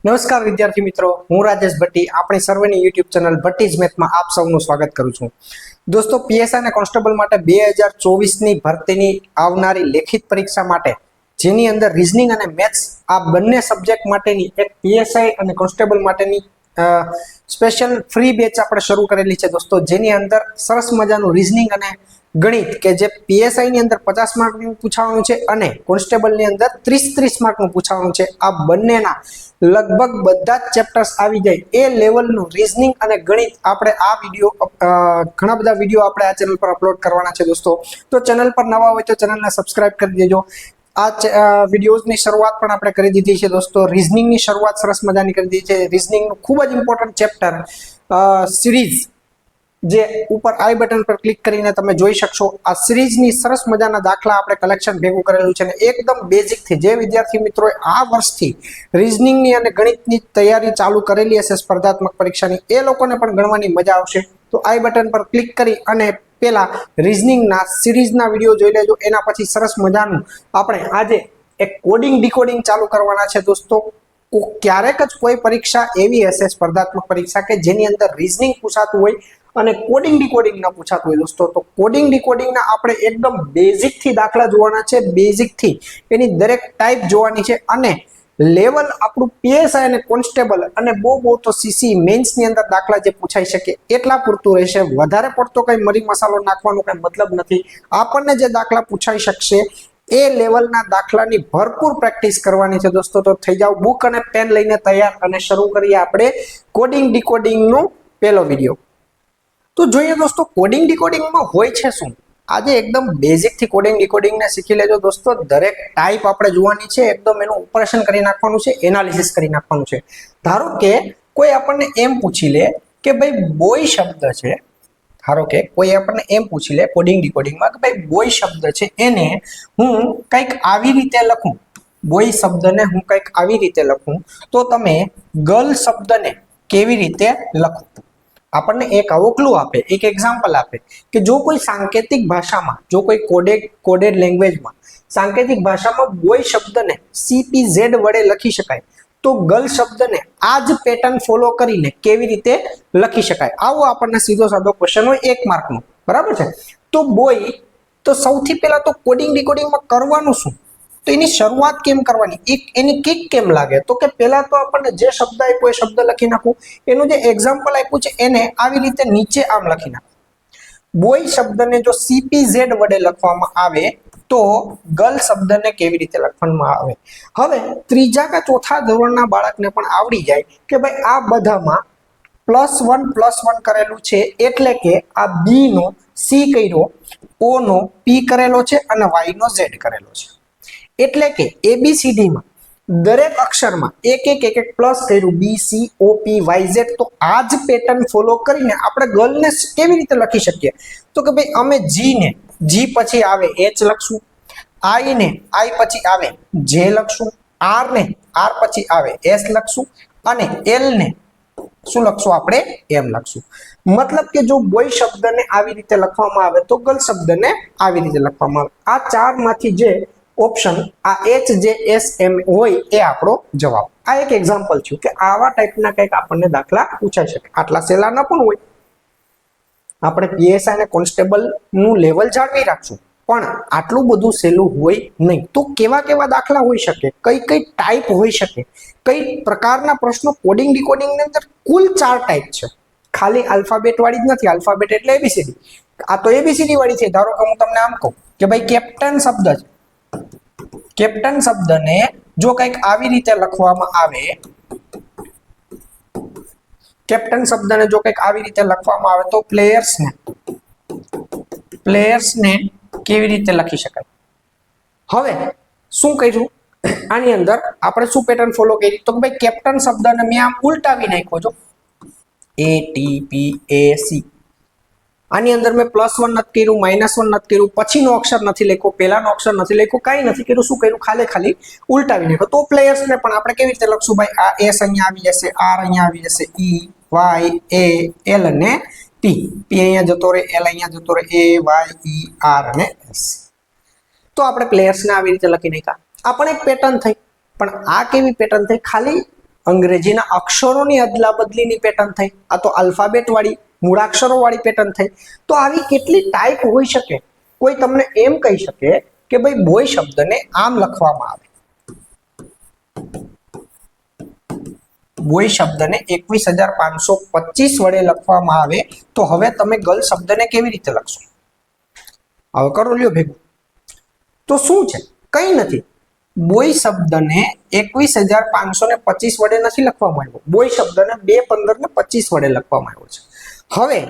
નમસ્કાર વિદ્યાર્થી મિત્રો, હું રાજેશ ભટ્ટી આપણી સર્વેની યુટ્યુબ ચેનલ ભટ્ટીઝ મેથમાં આપ સૌનું સ્વાગત કરું છું. દોસ્તો, પીએસઆઈ અને કોન્સ્ટેબલ માટે 2024ની ભરતીની આવનારી લેખિત પરીક્ષા માટે જેની અંદર રીઝનિંગ અને મેથ્સ આ બંને સબ્જેક્ટ માટેની એક પીએસઆઈ અને કોન્સ્ટેબલ માટેની સ્પેશિયલ ફ્રી બેચ આપણે શરૂ કરેલી છે દોસ્તો, જેની અંદર સરસ મજાનું રીઝનિંગ અને ગણિત કે જે પીએસઆઈ ની અંદર 50 માર્કનું પૂછાવાનું છે અને કોન્સ્ટેબલ ની અંદર 30 માર્કનું પૂછાવાનું છે. આ બંનેના લગભગ બધા જ ચેપ્ટર્સ આવી જાય એ લેવલનું રીઝનિંગ અને ગણિત આપણે આ વિડીયો ઘણા બધા વિડીયો આપણે આ ચેનલ પર અપલોડ કરવાના છે દોસ્તો. તો ચેનલ પર નવા હોય તો ચેનલને સબસ્ક્રાઇબ કરી દેજો. આ વિડીયોઝની શરૂઆત પણ આપણે કરી દીધી છે દોસ્તો. રીઝનિંગની શરૂઆત સરસ મજાની કરી દીધી છે. રીઝનિંગનું ખૂબ જ ઇમ્પોર્ટન્ટ ચેપ્ટર સિરીઝ જે ઉપર આઈ બટન પર ક્લિક કરીને તમે જોઈ શકશો. આ સિરીઝની સરસ મજાના દાખલા આપણે કલેક્શન ભેગું કરેલું છે અને એકદમ બેઝિક થી જે વિદ્યાર્થી મિત્રોએ આ વર્ષથી રીઝનિંગની અને ગણિતની તૈયારી ચાલુ કરેલી હશે સ્પર્ધાત્મક પરીક્ષાની, એ લોકોને પણ ગણવાની મજા આવશે. તો આઈ બટન પર ક્લિક કરી અને પેલા રીઝનિંગના સિરીઝના વિડીયો જોઈ લેજો. એના પછી સરસ મજાનું આપણે આજે એક કોડિંગ ડીકોડિંગ ચાલુ કરવાના છે દોસ્તો. ક્યારેક જ કોઈ પરીક્ષા એવી હશે સ્પર્ધાત્મક પરીક્ષા કે જેની અંદર રીઝનિંગ પૂછાતું હોય અને કોડિંગ ડીકોડિંગ ના પૂછાતું હોય દોસ્તો. તો કોડિંગ ડીકોડિંગ ના આપણે એકદમ બેઝિક થી દાખલા જોવાના છે, બેઝિક થી એની દરેક ટાઈપ જોવાની છે અને લેવલ આપણું પીએસઆઈ અને કોન્સ્ટેબલ અને બહુ તો સીસી મેન્સ ની અંદર દાખલા જે પૂછાઈ શકે એટલા પૂરતું રહેશે. વધારે પડતો કઈ મરી મસાલો નાખવાનો કઈ મતલબ નથી. આપણને જે દાખલા પૂછાઈ શકશે એ લેવલના દાખલાની ભરપૂર પ્રેક્ટિસ કરવાની છે દોસ્તો. તો થઈ જાવ બુક અને પેન લઈને તૈયાર અને શરૂ કરીએ આપણે કોડિંગ ડીકોડિંગ નો પહેલો વિડીયો. તો જોઈએ દોસ્તો, કોડિંગ ડીકોડિંગમાં હોય છે શું. આજે એકદમ બેઝિક થી કોડિંગ ડીકોડિંગ ને શીખી લેજો દોસ્તો. દરેક ટાઈપ આપણે જોવાની છે, એકદમ એનું ઓપરેશન કરી નાખવાનું છે, એનાલિસિસ કરી નાખવાનું છે. ધારો કે કોઈ આપણને એમ પૂછી લે કે ભાઈ બોય શબ્દ છે, ધારો કે કોઈ આપણને એમ પૂછી લે કોડિંગ ડીકોડિંગમાં કે ભાઈ બોય શબ્દ છે એને હું કંઈક આવી રીતે લખું, બોય શબ્દને હું કંઈક આવી રીતે લખું તો તમે ગર્લ શબ્દને કેવી રીતે લખો. આપણને એક આવો ક્લુ આપે, એક એક્ઝામ્પલ આપે કે જો કોઈ સાંકેતિક ભાષામાં, જો કોઈ કોડેડ લેંગ્વેજમાં સાંકેતિક ભાષામાં બોય શબ્દને CPZ વડે લખી શકાય તો ગર્લ શબ્દને આ જ પેટર્ન ફોલો કરીને કેવી રીતે લખી શકાય. આવો આપણને સીધો સાદો ક્વેશ્ચન હોય 1 માર્કનો, બરાબર છે. તો બોય, તો સૌથી પહેલા તો કોડિંગ ડીકોડિંગમાં કરવાનું શું, તો એની શરૂઆત કેમ કરવાની, એની કિક કેમ લાગે, તો કે પહેલા તો આપણને જે શબ્દ આપ્યો એ શબ્દ લખી નાખવું. એનું જે એક્ઝામ્પલ આપ્યું છે એને આવી રીતે નીચે આમ લખી નાખવું. બોય શબ્દને જો CPZ વડે લખવામાં આવે તો ગર્લ શબ્દને કેવી રીતે લખવામાં આવે. હવે ત્રીજા કે ચોથા ધોરણના બાળકને પણ આવડી જાય કે ભાઈ આ બધામાં +1 કરેલું છે એટલે કે આ B નો C કર્યો, O નો P કરેલો છે અને Y નો Z કરેલો છે. એટલે કે ABCD માં દરેક અક્ષરમાં એક પ્લસ કર્યું, BCOPYZ. તો આ જ પેટર્ન ફોલો કરીને આપણે ગર્લને કેવી રીતે લખી શકીએ, તો કે ભાઈ અમે G પછી આવે H લખશું, I ને I પછી આવે J લખશું, R ને R પછી આવે S લખશું અને L ને શું લખશું આપણે એમ લખશું. મતલબ કે જો બોય શબ્દને આવી રીતે લખવામાં આવે તો ગર્લ શબ્દને આવી રીતે લખવામાં આવે. આ ચાર માંથી જે ઓપ્શન આ HJSM હોય એ આપણો જવાબ. આ એક એક્ઝામ્પલ છે કે આવા ટાઈપના કંઈક આપણને દાખલા પૂછાઈ શકે. આટલા સહેલા ન પણ હોય. આપણે પીએસઆઈ અને કોન્સ્ટેબલ નું લેવલ જાળવી રાખશું પણ આટલું બધું સહેલું હોય નહીં. તો કેવા દાખલા હોઈ શકે, કઈ ટાઈપ હોઈ શકે, કઈ પ્રકારના પ્રશ્નો. કોડિંગ ડીકોડિંગ ની અંદર કુલ 4 ટાઈપ છે. ખાલી આલ્ફાબેટ વાળી જ નથી. આલ્ફાબેટ એટલે એબીસીડી. આ તો એબીસીડી વાળી છે. ધારો કે હું તમને આમ કહું કે ભાઈ કેપ્ટન શબ્દ છે, કેપ્ટન શબ્દને જો કંઈક આવી રીતે લખવામાં આવે, કેપ્ટન શબ્દને જો કંઈક આવી રીતે લખવામાં આવે તો પ્લેયર્સને કેવી રીતે લખી શકાય. હવે શું કર્યું આની અંદર આપણે શું પેટર્ન ફોલો કરી, તો ભાઈ કેપ્ટન શબ્દને મેં આમ ઉલટાવી નાખ્યો છો, ATPAC. આની અંદર મેં +1 નથી કર્યું, -1 નથી કર્યું, પછીનો અક્ષર નથી લખ્યો, પહેલાનો અક્ષર નથી લખ્યો, કાંઈ નથી કર્યું. શું કર્યું, ખાલી ઉલટાવી નાખ્યો. તો પ્લેયર્સને પણ આપણે કેવી રીતે લખશું ભાઈ, આ S અહીંયા આવી જશે, R અહીંયા આવી જશે, EYAL અને P અહીંયા જતો રહે, L અહીંયા જતો રહે, AYER અને S. તો આપણે પ્લેયર્સને આવી રીતે લખી નાખ્યા. આ પણ એક પેટર્ન થઈ. પણ આ કેવી પેટર્ન થઈ, ખાલી અંગ્રેજીના અક્ષરોની અદલા બદલીની પેટર્ન થઈ, આ તો આલ્ફાબેટ વાળી મૂળાક્ષરો વાળી પેટર્ન થઈ. તો આવી કેટલી ટાઈપ હોઈ શકે? કોઈ તમને એમ કહી શકે કે ભાઈ બોય શબ્દને આમ લખવામાં આવે, બોય શબ્દને 21,525 વડે લખવામાં આવે, તો હવે તમે ગર્લ શબ્દને કેવી રીતે લખશો? હવે કરો લ્યો ભેગું. તો શું છે? કઈ નથી. બોય શબ્દને 21,525 વડે નથી લખવામાં આવ્યો, બોય શબ્દને 2, 15 ને 25 વડે લખવામાં આવ્યો છે. હવે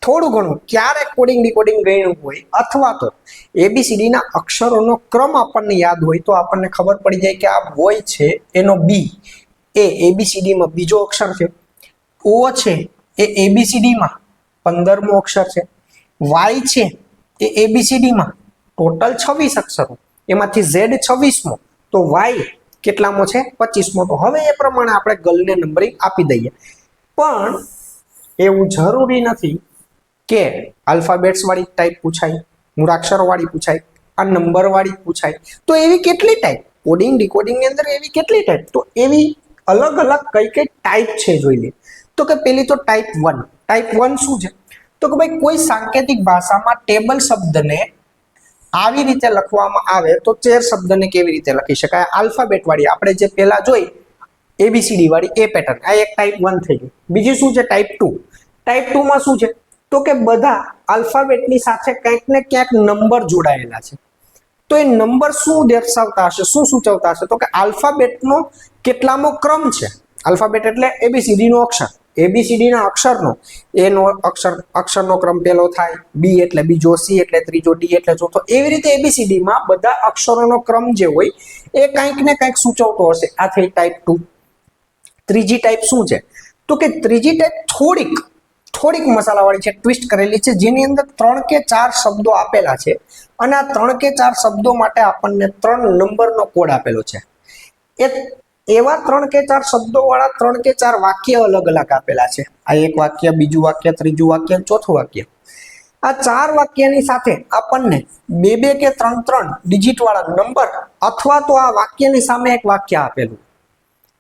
થોડું ઘણું ક્યારેક કોડિંગ ડીકોડિંગ ગયું હોય અથવા તો ABCD ના અક્ષરોનો ક્રમ આપણને યાદ હોય તો આપણને ખબર પડી જાય કે આ બોય છે એનો બી એ ABCD માં બીજો અક્ષર છે, ઓ છે એ ABCD માં 15મો અક્ષર છે, વાય છે એ ABCD માં ટોટલ 26 અક્ષરો, એમાંથી Z 26મો, તો વાય કેટલામો છે? 25મો. તો હવે એ પ્રમાણે આપણે ગર્લને નંબરિંગ આપી દઈએ. પણ એવું જરૂરી નથી કે આલ્ફાબેટ્સ વાળી ટાઈપ પૂછાય, મૂળાક્ષરો વાળી પૂછાય, આ નંબર વાળી પૂછાય. તો એવી કેટલી ટાઈપ કોડિંગ ડીકોડિંગ ની અંદર એવી કેટલી ટાઈપ? તો એવી અલગ અલગ કઈ કઈ ટાઈપ છે જોઈ લે. તો કે પેલી તો ટાઈપ 1. ટાઈપ 1 શું છે? તો કે ભાઈ કોઈ સાંકેતિક ભાષામાં ટેબલ શબ્દને આવી રીતે લખવામાં આવે તો ચેર શબ્દને કેવી રીતે લખી શકાય? આલ્ફાબેટ વાળી આપણે જે પહેલા જોઈ ABCD વાળી એ પેટર્ન, આ એક ટાઈપ 1 થઈ ગઈ. બીજી શું છે? ટાઈપ 2. ટાઈપ 2 માં શું છે? તો કે બધા આલ્ફાબેટની સાથે ક્યાંક ને ક્યાંક નંબર જોડાયેલા છે. તો એ નંબર શું દર્શાવતા હશે, શું સૂચવતા હશે? તો કે આલ્ફાબેટનો કેટલામો ક્રમ છે. આલ્ફાબેટ એટલે ABCD નો અક્ષર, ABCD ના અક્ષરનો એનો અક્ષરનો ક્રમ પહેલો થાય, બી એટલે બીજો, સી એટલે ત્રીજો, ડી એટલે ચોથો. એવી રીતે ABCD માં બધા અક્ષરોનો ક્રમ જે હોય એ કંઈક ને કંઈક સૂચવતો હશે. આ થઈ ટાઈપ 2. ત્રીજી ટાઈપ શું છે? તો કે ત્રીજી ટાઈપ થોડીક મસાલાવાળી છે, ટ્વિસ્ટ કરેલી છે, જેની અંદર 3 કે 4 શબ્દો આપેલા છે અને આ 3 કે 4 શબ્દો માટે આપણને 3 નંબરનો કોડ આપેલો છે. એ એવા 3 કે 4 શબ્દો વાળા 3 કે 4 વાક્ય અલગ અલગ આપેલા છે. આ એક વાક્ય, બીજું વાક્ય, ત્રીજું વાક્ય, ચોથું વાક્ય. આ 4 વાક્યની સાથે આપણને 2 કે 3 ડિજિટ વાળા નંબર અથવા તો આ વાક્યની સામે એક વાક્ય આપેલું.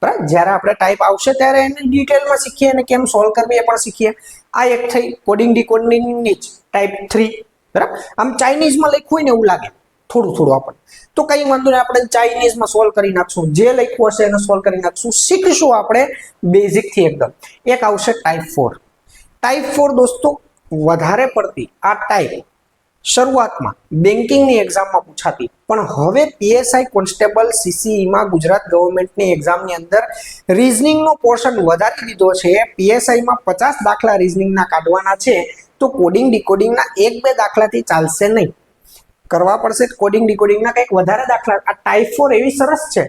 બરાબર, જ્યારે આપણે ટાઈપ આવશે ત્યારે એને ડિટેલમાં શીખીએ અને કેમ સોલ્વ કરવી એ પણ શીખીએ. આ એક થઈ કોડિંગ ડીકોડિંગની જ ટાઈપ 3. બરાબર, આમ ચાઇનીઝમાં લખ્યું હોય ને એવું લાગે થોડું આપણને, તો કઈ વાંધો નહીં, આપણે ચાઇનીઝમાં સોલ્વ કરી નાખશું, જે લખ્યું હશે એને સોલ્વ કરી નાખશું, શીખશું આપણે બેઝિક થી એકદમ. એક આવશે ટાઈપ 4. ટાઈપ 4 દોસ્તો વધારે પડતી આ ટાઈપ શરૂઆતમાં બેન્કિંગની એક્ઝામમાં પૂછાતી, પણ હવે PSI કોન્સ્ટેબલ CCEમાં ગુજરાત ગવર્મેન્ટની એક્ઝામની અંદર રીઝનિંગનો પોર્શન વધારી દીધો છે. PSIમાં 50 દાખલા રીઝનિંગના કાઢવાના છે, તો કોડિંગ ડીકોડિંગના 1-2 દાખલાથી ચાલશે નહીં, કરવા પડશે કોડિંગ ડીકોડિંગના કંઈક વધારે દાખલા. આ ટાઈપ 4 એવી સરસ છે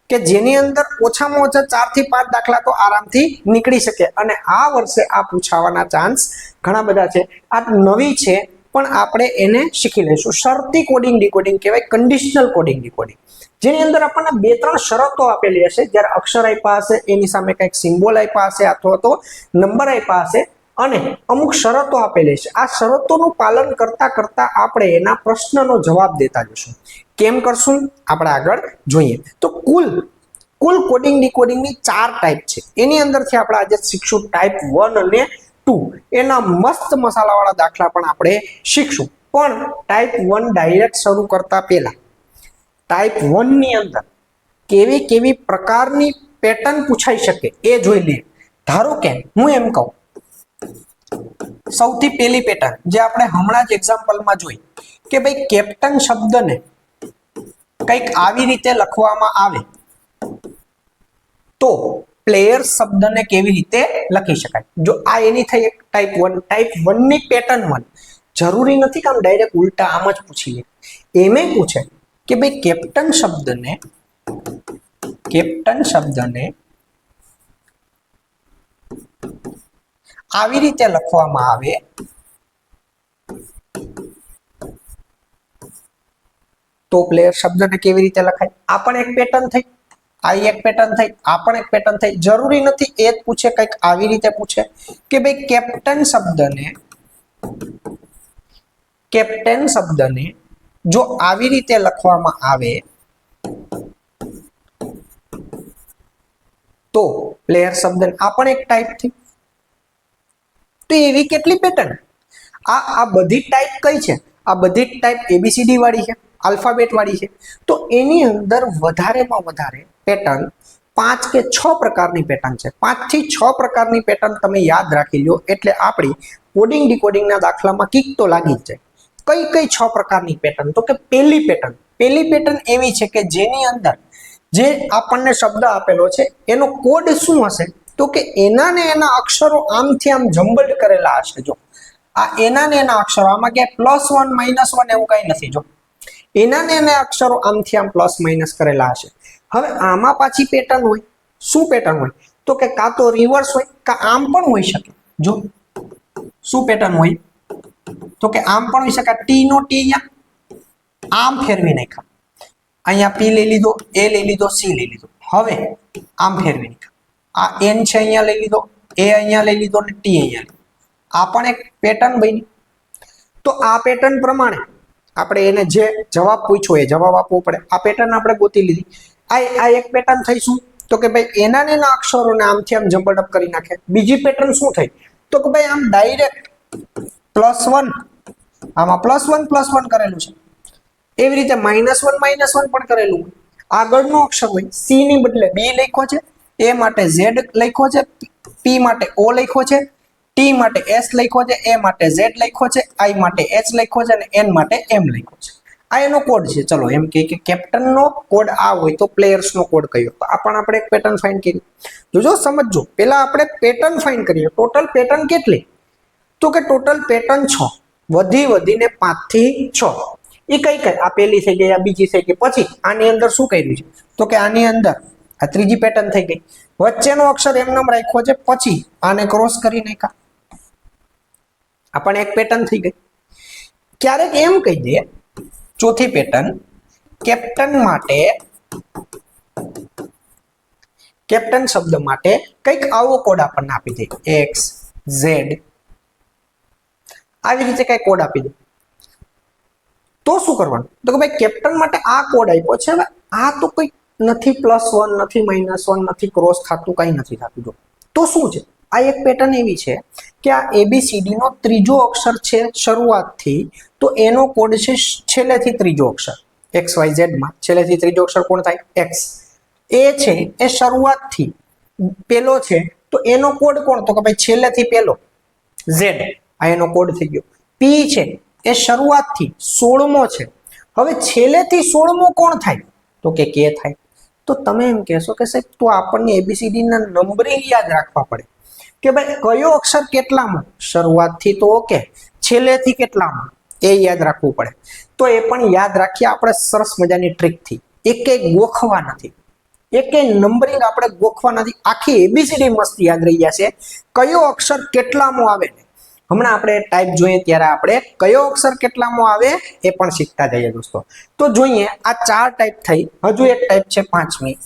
કે જેની અંદર ઓછામાં ઓછા 4 થી 5 દાખલા તો આરામથી નીકળી શકે અને આ વર્ષે આ પૂછાવાના ચાન્સ ઘણા બધા છે. આ નવી છે પણ આપણે એને શીખી લઈશું. શરતી કોડિંગ ડીકોડિંગ કહેવાય, કન્ડિશનલ કોડિંગ ડીકોડિંગ, જેની અંદર આપણને 2-3 શરતો આપેલી હશે. જ્યારે અક્ષર આપ્યા હશે એની સામે કંઈક સિમ્બોલ આપ્યા હશે અથવા તો નંબર આપ્યા હશે અને અમુક શરતો આપેલી છે. આ શરતોનું પાલન કરતા કરતા આપણે એના પ્રશ્નનો જવાબ દેતા જશું. કેમ કરશું આપણે આગળ જોઈએ. તો કુલ કોડિંગ ડીકોડિંગની 4 ટાઈપ છે. એની અંદરથી આપણે આજે શીખશું ટાઈપ 1 અને 2. એના મસ્ત મસાલાવાળા દાખલા પણ આપણે શીખશું. પણ ટાઈપ 1 ડાયરેક્ટ શરૂ કરતા પહેલા ટાઈપ 1 ની અંદર કેવી કેવી પ્રકારની પેટર્ન પૂછાઈ શકે એ જોઈ લઈએ. ધારો કે હું એમ કહું, સૌથી પહેલી પેટર્ન જે આપણે હમણાં જ એક્ઝામ્પલમાં જોઈ કે ભાઈ કેપ્ટન શબ્દને કંઈક આવી રીતે લખવામાં આવે તો પ્લેયર શબ્દને કેવી રીતે લખી શકાય. જો આ એની થઈ એક ટાઈપ 1. ટાઈપ 1 ની પેટર્ન 1 જરૂરી નથી કે આમ ડાયરેક્ટ ઉલટા આમ જ પૂછી લે. એમે પૂછે કે ભાઈ કેપ્ટન શબ્દને આવી રીતે લખવામાં આવે તો પ્લેયર શબ્દને કેવી રીતે લખાય. આ પણ એક પેટર્ન થઈ, આ એક પેટર્ન થઈ, આ પણ એક પેટર્ન થઈ. જરૂરી નથી એ જ પૂછે, કંઈક આવી રીતે પૂછે કે ભાઈ કેપ્ટન શબ્દને જો આવી રીતે લખવામાં આવે તો પ્લેયર શબ્દ આ પણ એક ટાઈપ થઈ. તો એવી કેટલી પેટર્ન? આ બધી ટાઈપ કઈ છે? આ બધી ટાઈપ એબીસીડી વાળી છે, આલ્ફાબેટ વાળી છે. તો એની અંદર વધારેમાં વધારે પેટર્ન 5 કે 6 પ્રકારની પેટર્ન છે. 5 થી 6 પ્રકારની પેટર્ન તમે યાદ રાખી લો એટલે આપણી કોડિંગ ડીકોડિંગના દાખલામાં કિક તો લાગી જ જાય. કઈ કઈ 6 પ્રકારની પેટર્ન? તો કે પહેલી પેટર્ન એવી છે કે જેની અંદર જે આપણને શબ્દ આપેલો છે એનો કોડ શું હશે? તો કે એના ને એના અક્ષરો આમથી આમ જમ્બલ્ડ કરેલા હશે. જો આ એના ને એના અક્ષરો, આમાં ક્યાંય +1 -1 એવું કઈ નથી. જો એના ને એના અક્ષરો આમથી આમ પ્લસ માઇનસ કરેલા હશે. હવે આમાં પાછી પેટર્ન હોય. શું પેટર્ન હોય? તો કે કાં તો રિવર્સ હોય કાં આમ પણ હોઈ શકે. જો શું પેટર્ન હોય? તો કે આમ પણ હોઈ શકે. ટી નો ટી અહીંયા આમ ફેરવી નાખ્યા, અહીંયા પી લઈ લીધો, એ લઈ લીધો, સી લઈ લીધો. હવે આમ ફેરવી નાખ્યા, આ એન છે અહીંયા લઈ લીધો, એ અહીંયા લઈ લીધો અને ટી અહીંયા. આ પણ એક પેટર્ન બની. તો આ પેટર્ન પ્રમાણે આપણે એને જે જવાબ પૂછ્યો એ જવાબ આપવો પડે. આ પેટર્ન આપણે ગોતી લીધી. આ એક પેટર્ન થઈ. શું? તો કે ભાઈ એના ને એના અક્ષરોને આમથી આમ જમ્બલ્ડ અપ કરી નાખે. બીજી પેટર્ન શું થઈ? તો કે ભાઈ આમ ડાયરેક્ટ +1, આમાં +1 કરેલું છે. એવી રીતે -1 પણ કરેલું હોય. આગળનો અક્ષર હોય સી ની બદલે બી લખ્યો છે, એ માટે ઝેડ લખ્યો છે, પી માટે ઓ લખ્યો છે, ટી માટે એસ લખ્યો છે, એ માટે ઝેડ લખ્યો છે, આઈ માટે એચ લખ્યો છે અને એન માટે એમ લખ્યો છે. આ એનો કોડ છે. ચલો એમ કે કેપ્ટનનો કોડ આ હોય તો પ્લેયર્સનો કોડ કયો? તો આ પણ આપણે એક પેટર્ન ફાઇન્ડ કરી. જોજો સમજો, પહેલા આપણે પેટર્ન ફાઇન્ડ કરીએ. ટોટલ પેટર્ન કેટલી? તો કે ટોટલ પેટર્ન 6, વધીને 5 થી 6. એ કઈ કઈ? આ પહેલી થઈ ગઈ, આ બીજી થઈ ગઈ. પછી આની અંદર શું કર્યું છે? તો કે આની અંદર આ ત્રીજી પેટર્ન થઈ ગઈ. વચ્ચેનો અક્ષર એમ નામ રાખ્યો છે, પછી આને ક્રોસ કરી નાખ્યા. આ પણ એક પેટર્ન થઈ ગઈ. ક્યારેક એમ કહી દે ચોથી પેટર્ન કેપ્ટન માટે, કેપ્ટન શબ્દ માટે કંઈક આવો કોડ આપણને આપી દે, એક્સ ઝેડ, આવી રીતે કઈ કોડ આપી દે. તો શું કરવાનું? તો કે ભાઈ કેપ્ટન માટે આ કોડ આપ્યો છે. હવે આ તો કઈ નથી +1, નથી -1, નથી ક્રોસ થતું, કઈ નથી થતું. જો તો શું છે? આ એક પેટર્ન એવી છે કે આ એબીસીડી નો ત્રીજો અક્ષર છે શરૂઆતથી, તો એનો કોડ છે છેલ્લેથી ત્રીજો અક્ષર. XYZ માં છેલ્લેથી ત્રીજો અક્ષર કોણ થાય? X. એ છે એ શરૂઆતથી પેલો છે, તો એનો કોડ કોણ? તો કે ભાઈ છેલ્લેથી પેલો Z. આ એનો કોડ થઈ ગયો. P છે એ શરૂઆતથી 16મો છે. હવે છેલ્લેથી 16મો કોણ થાય? તો કે K થાય. તો તમે એમ કહેશો કે સાહેબ તો આપણને એબીસીડી ના નંબરિંગ યાદ રાખવા પડે કે ભાઈ કયો અક્ષર કેટલામાં, શરૂઆતથી તો ઓકે, છેલ્લેથી કેટલામાં એ યાદ રાખવું પડે. તો એ પણ યાદ રાખીએ આપણે સરસ મજાની ટ્રીકથી. એક ગોખવા નથી, એક નંબરિંગ આપણે ગોખવા નથી. આખી એબીસીડી મસ્ત યાદ રહી જશે. કયો અક્ષર કેટલામાં આવે, હમણાં આપણે ટાઈપ જોઈએ ત્યારે આપણે કયો અક્ષર કેટલામાં આવે એ પણ શીખતા જઈએ દોસ્તો. તો જોઈએ આ 4 ટાઈપ થઈ. હજુ એક ટાઈપ છે 5મી.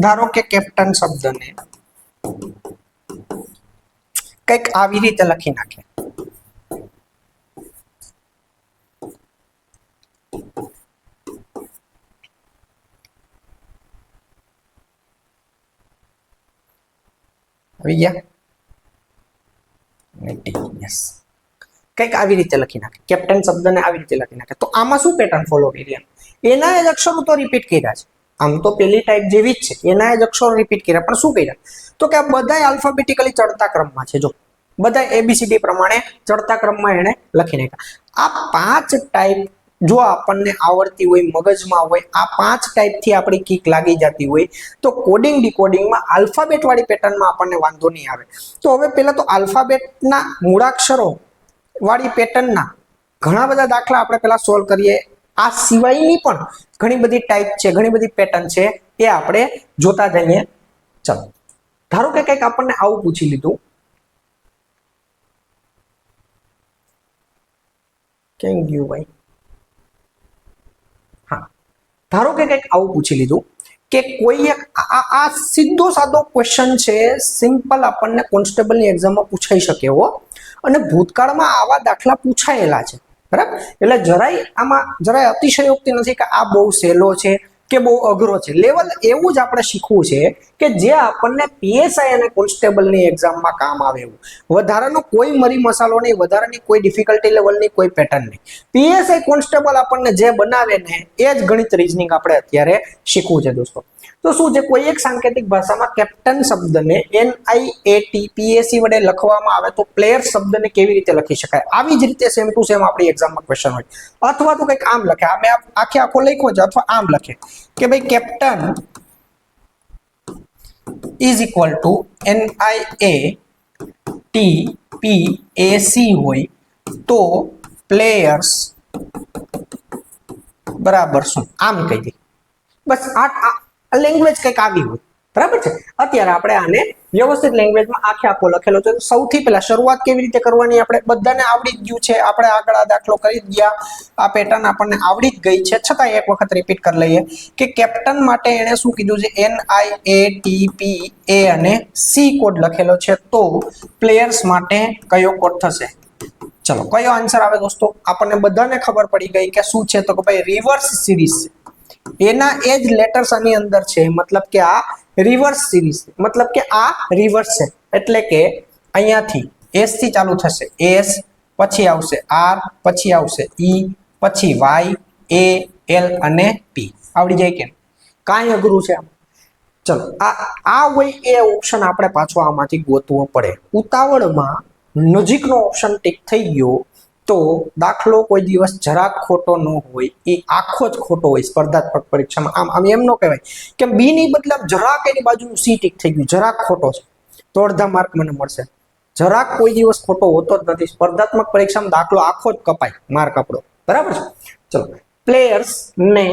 ધારો કે કેપ્ટન શબ્દને કંઈક આવી રીતે લખી નાખે. આવી ગયા? કંઈક આવી રીતે લખી નાખે. કેપ્ટન શબ્દને આવી રીતે લખી નાખે. તો આમાં શું પેટર્ન ફોલો કરી? એના જ અક્ષરો તો રિપીટ કર્યા છે. આમ તો પેલી ટાઈપ જેવી જ છે, એના જ અક્ષરો રિપીટ કર્યા, પણ શું કર્યા? તો કે આ બધા આલ્ફાબેટિકલી ચડતા ક્રમમાં છે. જો બધા એબીસીડી પ્રમાણે ચડતા ક્રમમાં એને લખી નાખ્યા. આ 5 ટાઈપ જો આપણને આવડતી હોય, મગજમાં હોય, આ 5 ટાઈપથી આપણી કીક લાગી જતી હોય તો કોડિંગ ડીકોડિંગમાં આલ્ફાબેટ વાળી પેટર્નમાં આપણને વાંધો નહીં આવે. તો હવે પહેલા તો આલ્ફાબેટના મૂળાક્ષરો વાળી પેટર્નના ઘણા બધા દાખલા આપણે પહેલા સોલ્વ કરીએ. આ સિવાયની પણ ઘણી બધી ટાઈપ છે, ઘણી બધી પેટર્ન છે, એ આપણે જોતા જઈએ. ચલો ધારો કે કંઈક આપણને આવું પૂછી લીધું, કેમ ગયું ભાઈ? હા, ધારો કે કંઈક આવું પૂછી લીધું કે કોઈ આ સીધો સાદો ક્વેશ્ચન છે, સિમ્પલ, આપણને કોન્સ્ટેબલની એક્ઝામમાં પૂછાઈ શકે એવો, અને ભૂતકાળમાં આવા દાખલા પૂછાયેલા છે. બરાબર? એટલે જરાય આમાં જરાય અતિશયોક્તિ નથી કે આ બહુ સહેલો છે, કે બહુ અઘરો છે. લેવલ એવું જ આપણે શીખવું છે કે જે આપણને પીએસઆઈ અને કોન્સ્ટેબલની એક્ઝામમાં કામ આવે એવું. વધારાનો કોઈ મરી મસાલો નહીં, વધારાની કોઈ ડિફિકલ્ટી લેવલની કોઈ પેટર્ન નહીં. પીએસઆઈ કોન્સ્ટેબલ આપણને જે બનાવે ને એ જ ગણિત રીઝનિંગ આપણે અત્યારે શીખવું છે દોસ્તો. તો શું છે, કોઈ એક સાંકેતિક ભાષામાં કેપ્ટન શબ્દને NIATPAC વડે લખવામાં આવે તો પ્લેયર શબ્દને કેવી રીતે લખી શકાય? આવી જ રીતે સેમ ટુ સેમ આપણી એક્ઝામમાં ક્વેશ્ચન હોય. અથવા તો કંઈક આમ લખે, આ મેં આખે આખો લખ્યો છે, અથવા આમ લખે કે ભાઈ captain is equal to NIATPAC હોય તો પ્લેયર્સ બરાબર શું? આમ કહી દે. બસ આ લેંગ્વેજ કંઈક આવી હોય, બરાબર છે. અત્યારે આપણે આને વ્યવસ્થિત લેંગ્વેજમાં આખે આખો લખેલો છે. સૌથી પહેલા શરૂઆત કેવી રીતે કરવાની આપણે બધાને આવડી જ ગયું છે. આપણે આગળ આ દાખલો કરી ગયા, આ પેટર્ન આપણને આવડી જ ગઈ છે, છતાં એક વખત રિપીટ કરી લઈએ કે કેપ્ટન માટે એને શું કીધું છે? NIATPA અને C કોડ લખેલો છે, તો પ્લેયર્સ માટે કયો કોડ થશે? ચલો, કયો આન્સર આવે દોસ્તો? આપણને બધાને ખબર પડી ગઈ કે શું છે, તો કે ભાઈ રિવર્સ સિરીઝ છે. એના એ જ લેટર્સ આની અંદર છે, મતલબ કે આ રિવર્સ સિરીઝ, મતલબ કે આ રિવર્સ છે. એટલે કે અહીંયાથી S થી ચાલુ થશે, S પછી આવશે R, પછી આવશે E, પછી Y, A, L અને P. આવડી જાય કેમ? કાંઈ અઘરું છે આમ? ચલો, આ હોય એ ઓપ્શન આપણે પાછો આમાંથી ગોતવો પડે. ઉતાવળમાં નજીકનો ઓપ્શન ટીક થઈ ગયો તો દાખલો કોઈ દિવસ જરાક ખોટો ન હોય, એ આખો જ ખોટો હોય સ્પર્ધાત્મક પરીક્ષામાં. આમ એમ ન કહેવાય કે બી ની બદલે જરાક એની બાજુનું સી ટીક થઈ ગયું, જરાક ખોટો છે તો અડધા માર્ક મને મળશે. જરાક કોઈ દિવસ ખોટો હોતો જ નથી. સ્પર્ધાત્મક પરીક્ષામાં દાખલો આખો જ કપાય માર્ક આપણો, બરાબર છે. ચલો, પ્લેયર્સ ને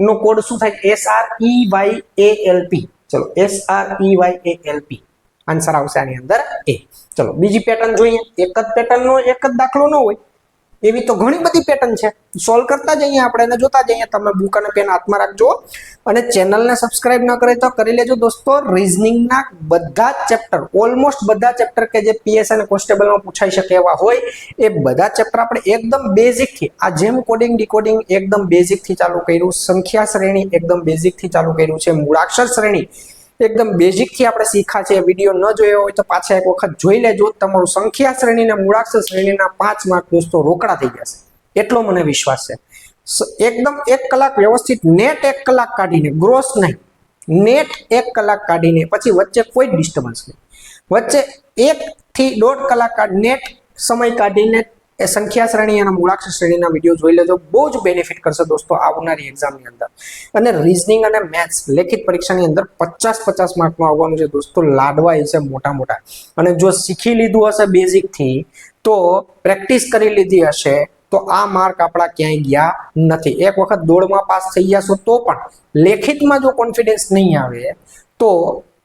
નો કોડ શું થાય? SREYALP. ચલો, SREYALP આન્સર આવશે આની અંદર એ. ચલો, બીજી પેટર્ન જોઈએ. એક જ પેટર્નનો એક જ દાખલો ન હોય, એવી તો ઘણી બધી પેટર્ન છે. સોલ્વ કરતા જઈએ આપણે અને જોતા જઈએ. તમે બુક અને પેન હાથમાં રાખજો અને ચેનલને સબસ્ક્રાઇબ ન કરે તો કરી લેજો દોસ્તો. રીઝનિંગના બધા જ ચેપ્ટર, ઓલમોસ્ટ બધા ચેપ્ટર કે જે પીએસ અને કોન્સ્ટેબલમાં પૂછાઈ શકે એવા હોય, એ બધા ચેપ્ટર આપણે એકદમ બેઝિકથી, આ જેમ કોડિંગ ડીકોડિંગ એકદમ બેઝિકથી ચાલુ કર્યું, સંખ્યા શ્રેણી એકદમ બેઝિકથી ચાલુ કર્યું છે, મૂળાક્ષર શ્રેણી એકદમ બેઝિક થી આપણે શીખા છે. વિડીયો ન જોયો હોય તો પાછા એક વખત જોઈ લેજો. તમારું સંખ્યા શ્રેણી અને મૂળાક્ષર શ્રેણીના 5 માર્ક દોસ્તો રોકડા થઈ જશે, એટલો મને વિશ્વાસ છે. એકદમ 1 કલાક વ્યવસ્થિત નેટ 1 કલાક કાઢીને, ગ્રોસ નહીં, નેટ 1 કલાક કાઢીને, પછી વચ્ચે કોઈ ડિસ્ટર્બન્સ નહીં, વચ્ચે 1 થી 1.5 કલાક નેટ સમય કાઢીને એ સંખ્યા શ્રેણી અને મૂળાક્ષર શ્રેણીના વિડીયો જોઈ લેજો. બહુ જ બેનિફિટ કરશે દોસ્તો આવનારી એક્ઝામની અંદર. અને રીઝનિંગ અને મેથ્સ લેખિત પરીક્ષાની અંદર 50-50 માર્કમાં આવવાનું છે દોસ્તો. લાડવા છે મોટા મોટા. અને જો શીખી લીધું હશે બેઝિકથી, તો પ્રેક્ટિસ કરી લીધી હશે, તો આ માર્ક આપણા ક્યાંય ગયા નથી. એક વખત દોડમાં પાસ થઈ જશો તો પણ લેખિતમાં જો કોન્ફિડન્સ નહીં આવે તો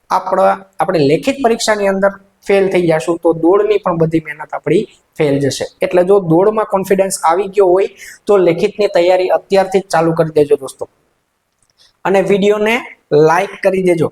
આપણે લેખિત પરીક્ષાની અંદર ફેલ થઈ જશું, તો દોડની પણ બધી મહેનત આપણી ફેલ જશે. એટલે જો દોડમાં કોન્ફિડન્સ આવી ગયો હોય તો લેખિતની તૈયારી અત્યારથી જ ચાલુ કરી દેજો દોસ્તો. અને વિડીયોને લાઈક કરી દેજો.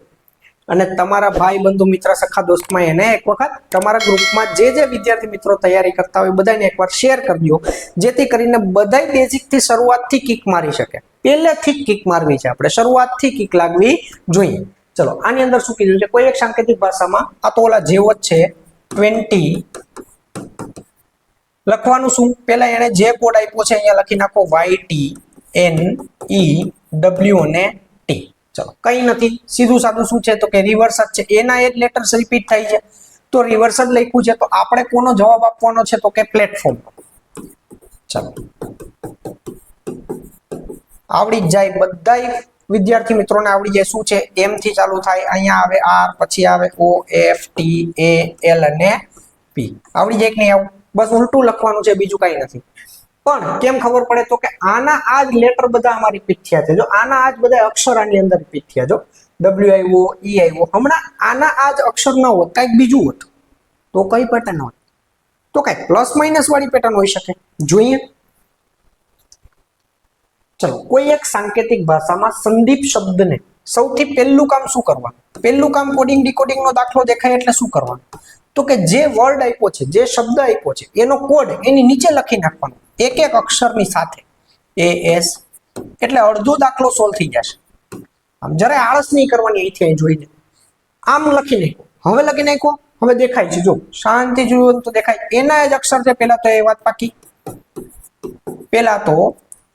અને તમારા ભાઈ બંધુ મિત્ર સખા દોસ્તમાં એને એક વખત તમારા ગ્રુપમાં જે વિદ્યાર્થી મિત્રો તૈયારી કરતા હોય બધાને એકવાર શેર કરજો, જેથી કરીને બધા બેઝિકથી શરૂઆતથી કિક મારી શકે. પહેલેથી જ કિક મારવી છે આપણે, શરૂઆતથી કિક લાગવી જોઈએ. ચલો, આની અંદર શું કીધું છે? કોઈ એક સાંકેતિક ભાષામાં, આ તો ઓલા જેવો જ છે, 20 લખવાનું શું? પેલા એને જે કોડ આપ્યો છે અહીંયા લખી નાખો, YTNEW અને T. ચલો, કઈ નથી, સીધું સાદું શું છે તો કે રિવર્સ જ છે. એના એ જ લેટર્સ રિપીટ થાય છે, તો રિવર્સ જ લખ્યું છે. તો આપણે કોનો જવાબ આપવાનો છે તો કે પ્લેટફોર્મ. ચલો, આવડી જ જાય બધા વિદ્યાર્થી મિત્રોને આવડી જાય. શું છે? M થી ચાલુ થાય, અહીંયા આવે R, પછી આવે O, F, T, A, L અને P. આવડી જાય કે નહીં? આવું બસ ઉલટું લખવાનું છે, બીજું કઈ નથી. પણ કેમ ખબર પડે તો કે આના આ જ લેટર બધા આમાં રિપીટ થયા છે. જો આના આ જ બધા અક્ષર આની અંદર રિપીટ થયા, જો W આવ્યો, E આવ્યો. હમણાં આના આ જ અક્ષર ન હોત, કંઈક બીજું હોત તો કઈ પેટર્ન હોત? તો કઈ પ્લસ માઇનસ વાળી પેટર્ન હોઈ શકે. જોઈએ, ચલો, કોઈ એક સાંકેતિક ભાષામાં સંદીપ શબ્દને સૌથી પહેલું કામ શું કરવાનું? પહેલું કામ કોડિંગ ડીકોડિંગ નો દાખલો દેખાય એટલે શું કરવાનું? તો કે જે વર્ડ આપ્યો છે, જે શબ્દ આપ્યો છે, એનો કોડ એની નીચે લખી નાખવાનો, એક એક અક્ષરની સાથે. AS એટલે અડધો દાખલો સોલ્વ થઈ જશે. આમ જરાય આળસ નહીં કરવાની અહીંથી અહીં જોઈને આમ લખી નાખો. હવે લખી નાખો, હવે દેખાય છે જો શાંતિ જોયું તો દેખાય. એના જ અક્ષર છે પેલા તો એ વાત પાકી. પેલા તો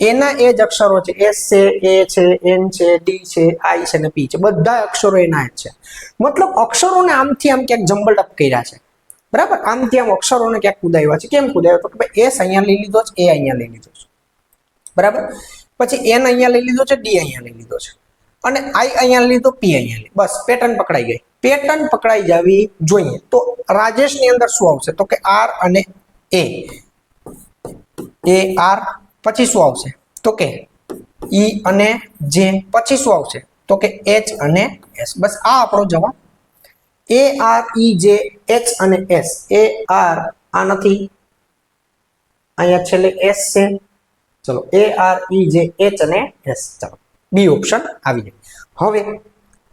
એના એ જ અક્ષરો છે, એસ છે, એ છે, એન છે, ડી છે, આઈ છે ને પી છે. બધા અક્ષરો એના જ છે. મતલબ અક્ષરોને આમથી આમ ક્યાંક જમ્બલ અપ કર્યા છે, બરાબર. આમથી આમ અક્ષરોને ક્યાંક કુદાવ્યા છે. કેમ કુદાવ્યા? તો કે ભાઈ એસ અહીંયા લઈ લીધો છે, એ અહીંયા લઈ લીધો છે, બરાબર. પછી એન અહીંયા લઈ લીધો છે, ડી અહીંયા લઈ લીધો છે, અને આઈ અહીંયા લીધો, પી અહીંયા લઈ. બસ પેટર્ન પકડાઈ ગઈ. પેટર્ન પકડાઈ જવી જોઈએ. તો રાજેશની અંદર શું આવશે? તો કે આર અને એ આર. પછી શું આવશે? તો કે ઈ અને જે. પછી શું આવશે? તો કે એચ અને એસ. બસ આ આપણો જવાબ. એ આર ઈ જે એચ અને એસ. એ આર આ નથી, અહીંયા છેલ્લે એસ છે. ચલો એ આર ઈ જે એચ અને એસ. ચલો બી ઓપ્શન આવી જાય. હવે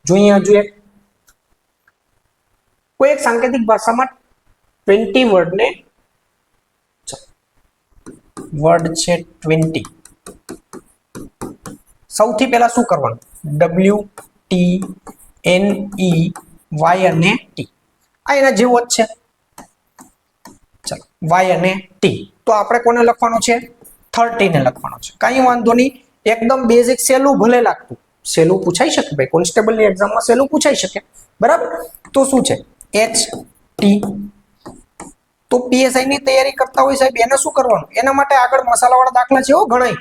જોઈએ હજુ એક કોઈ એક સાંકેતિક ભાષામાં 20 વર્ડને વર્ડ છે 20. સૌથી પહેલા શું કરવાનું? W T N E Y અને ટી. આ એના જેવો જ છે. ચલો વાય અને ટી. તો આપણે કોને લખવાનો છે? 30 ને લખવાનો છે. કઈ વાંધો નહીં, એકદમ બેઝિક સહેલું ભલે લાગતું. સહેલું પૂછાઈ શકે ભાઈ, કોન્સ્ટેબલની એક્ઝામમાં સહેલું પૂછાઈ શકે, બરાબર. તો શું છે? H T. તો પીએસઆઈ ની તૈયારી કરતા હોય સાહેબ, એને શું કરવાનું? એના માટે આગળ મસાલાવાળા દાખલા છે હો ઘણા.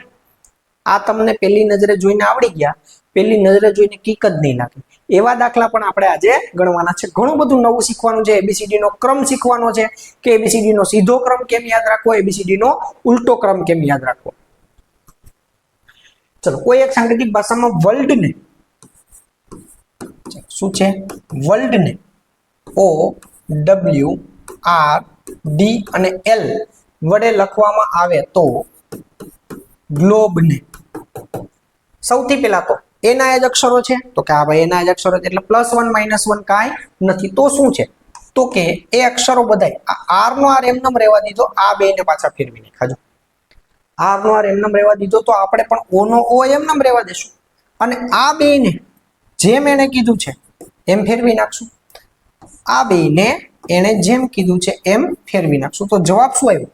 આ તમને પહેલી નજરે જોઈને આવડી ગયા, પહેલી નજરે જોઈને કિક જ નહીં લાગે એવા દાખલા પણ આપણે આજે ગણવાના છે. ઘણું બધું નવું શીખવાનું છે. એબીસીડી નો ક્રમ શીખવાનો છે કે એબીસીડી નો સીધો ક્રમ કેમ યાદ રાખવો, એબીસીડી નો ઉલટો ક્રમ કેમ યાદ રાખવો. ચલો કોઈ એક સાંકેતિક ભાષામાં વર્લ્ડ ને શું છે? વર્લ્ડ ને ઓ ડબલ્યુ આર ડી અને એલ વડે લખવામાં આવે તો ગ્લોબ ને. સૌથી પહેલા તો એના જ અક્ષરો છે, તો કે આ ભાઈ એના જ અક્ષરો છે એટલે +1 -1 કાંઈ નથી. તો શું છે? તો કે એ અક્ષરો બધાય આ આર નો આર એમનેમ રહેવા દીધો, આ બે ને પાછા ફેરવી નાખાજો. આર નો આર એમનેમ રહેવા દીધો તો આપણે પણ ઓ નો ઓ એમનેમ રહેવા દેશું, અને આ બે ને જેમ એને કીધું છે એમ ફેરવી નાખશું. આ બે ને એને જેમ કીધું છે એમ ફેરવી નાખશું. તો જવાબ શું આવ્યો?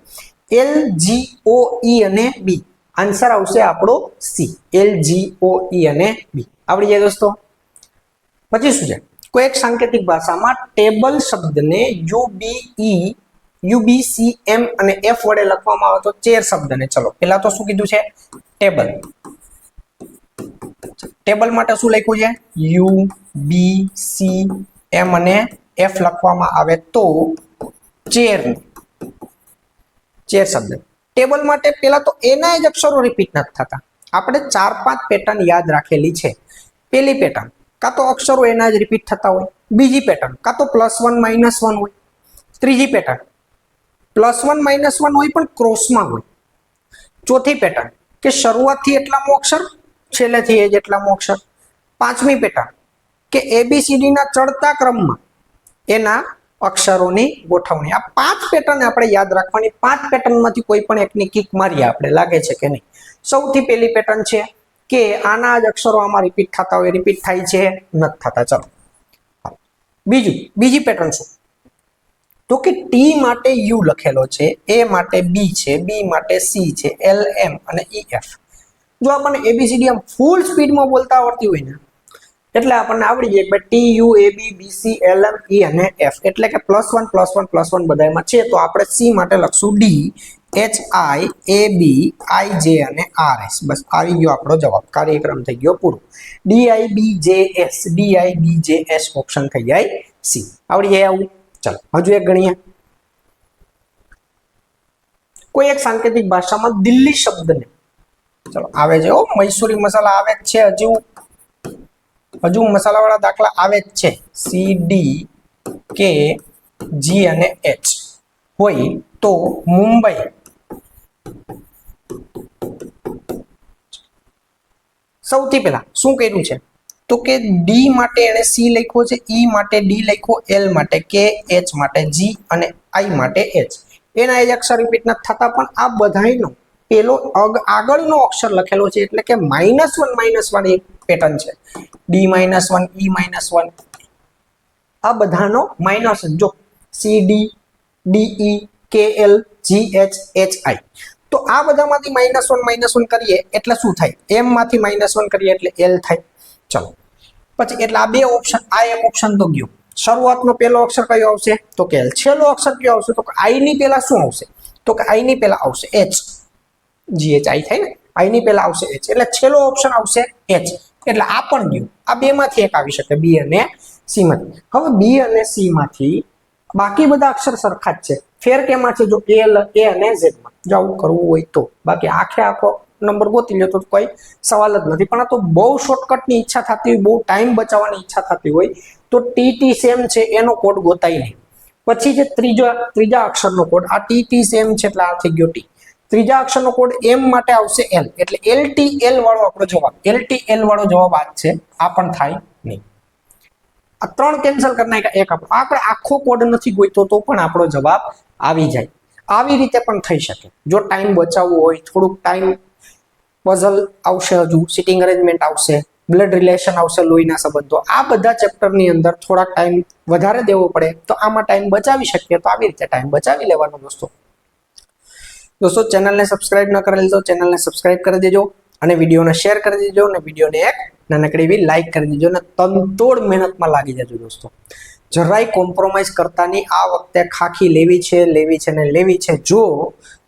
એલ જી ઓ ઈ અને બી. આન્સર આવશે આપણો સી. એલ જી ઓ ઈ અને બી. આવડી જાય દોસ્તો. પછી શું છે? કોઈ એક સાંકેતિક ભાષામાં ટેબલ શબ્દને યુબીસીએમ અને એફ વડે લખવામાં આવે તો ચેર શબ્દને. ચલો પેલા તો શું કીધું છે? ટેબલ. ટેબલ માટે શું લખ્યું છે? યુ બી સી એમ અને એફ લખવામાં આવે તો ચેર. ચેર શબ્દ. ટેબલ માટે પેલા તો એના જ અક્ષરો રિપીટ નથી થતા. આપણે 4-5 પેટર્ન યાદ રાખેલી છે. પેલી પેટર્ન કાં તો અક્ષરો એના જ રિપીટ થતા હોય, બીજી પેટર્ન કાં તો +1 -1 હોય, ત્રીજી પેટર્ન +1 -1 હોય પણ ક્રોસમાં હોય, ચોથી પેટર્ન કે શરૂઆતથી એટલામો અક્ષર છેલ્લેથી એ જ એટલામો અક્ષર, પાંચમી પેટર્ન કે એબીસીડી ના ચડતા ક્રમમાં એના અક્ષરોની ગોઠવણી. આ 5 પેટર્ન આપણે યાદ રાખવાની. 5 પેટર્નમાંથી કોઈ પણ એકની કિક મારીએ આપણે, લાગે છે કે નહીં. સૌથી પહેલી પેટર્ન છે કે આના જ અક્ષરો આમાં રિપીટ થતા હોય, રિપીટ થાય છે, નથી થતા. ચલો બીજી પેટર્ન શું? તો કે ટી માટે યુ લખેલો છે, એ માટે બી છે, બી માટે સી છે, એલ એમ અને ઈ એફ. જો આપણને એબીસીડી આમ ફૂલ સ્પીડમાં બોલતા આવડતી હોય ને એટલે આપણને આવડી જાય કે ટી યુ એ બી બી સી એલ એમ ઈ અને એફ, એટલે કે +1 +1 બધામાં છે. તો આપણે સી માટે લખશું ડી એચ આઈ એ બી આઈ જે અને આર એસ. બસ આવી ગયો આપણો જવાબ. કાર્યક્રમ થઈ ગયો પૂરો. ડીઆઈ બી જે એસ, ડીઆઈ બી જે એસ ઓપ્શન થઈ જાય સી. આવડી જાય આવું. ચલો હજુ એક ગણીએ. કોઈ એક સાંકેતિક ભાષામાં દિલ્હી શબ્દને, ચલો આવે છે મૈસૂરી મસાલા આવે જ છે, હજુ મસાલાવાળા દાખલા આવે જ છે. સી ડી કે જી અને એચ હોય તો મુંબઈ. સૌથી પહેલા શું કર્યું છે? તો કે ડી માટે એને સી લખ્યો છે, ઈ માટે ડી લખ્યો, એલ માટે કે, એચ માટે જી અને આઈ માટે એચ. એના જ અક્ષર રિપીટ નથી થતા, પણ આ બધાયનો પેલો આગળનો અક્ષર લખેલો છે એટલે કે -1 વાળી પેટર્ન છે. D-1 E-1 આ બધાનો માઇનસ. જો CD DE KL GH HI તો આ બધામાંથી -1 કરીએ એટલે શું થાય? M માંથી -1 કરીએ એટલે L થાય. ચલો પછી એટલે આ બે ઓપ્શન, આ એક ઓપ્શન તો ગયો. શરૂઆતનો પહેલો અક્ષર કયો આવશે? તો કે L. છેલ્લો અક્ષર કયો આવશે? તો કે I ની પહેલા શું આવશે? તો કે I ની પહેલા આવશે H. GH I થાય ને, I ની પહેલા આવશે H એટલે છેલ્લો ઓપ્શન આવશે H. એટલે આ પણ ગયું. આ બે માંથી એક આવી શકે, B અને C માંથી. હવે B અને C માંથી બાકી બધા અક્ષર સરખા જ છે. ફેર કેમાં છે? જો L A અને Z માં. જો આવું કરવું હોય તો. બાકી આખો નંબર ગોતી લે તો કોઈ સવાલ જ નથી. પણ આ તો બહુ શોર્ટકટની ઈચ્છા થતી હોય, બહુ ટાઈમ બચાવવાની ઈચ્છા થતી હોય તો TT સેમ છે એનો કોડ ગોતાય નહીં. પછી જે ત્રીજા અક્ષરનો કોડ, આ TT સેમ છે એટલે આ થઈ ગયો T. ત્રીજા અક્ષરનો કોડ M માટે આવશે L એટલે LTL વાળો આપણો જવાબ. LTL વાળો જવાબ આ છે. આ પણ થાય નહીં. આ ત્રણ કેન્સલ કરી નાખ્યા. એક આપણો, આપણે આખો કોડ નથી ગોઈતો તો પણ આપણો જવાબ આવી જાય. આવી રીતે પણ થઈ શકે. જો ટાઈમ બચાવવો હોય, થોડુંક ટાઈમ, પઝલ આવશે, હજુ સિટિંગ અરેન્જમેન્ટ આવશે, બ્લડ રિલેશન આવશે, લોહીના સંબંધો. આ બધા ચેપ્ટરની અંદર થોડાક ટાઈમ વધારે દેવો પડે તો આમાં ટાઈમ બચાવી શકીએ. તો આવી રીતે ટાઈમ બચાવી લેવાનો દોસ્તો ચેનલને સબસ્ક્રાઇબ ન કરેલી તો ચેનલને સબસ્ક્રાઇબ કરી દેજો અને વિડીયોને શેર કરી દેજો અને વિડીયોને એક નાનકડી એવી લાઈક કરી દેજો અને તનતોડ મહેનતમાં લાગી જજો દોસ્તો. જરાય કોમ્પ્રોમાઇઝ કરતા નહીં. આ વખતે ખાખી લેવી છે ને લેવી છે. જો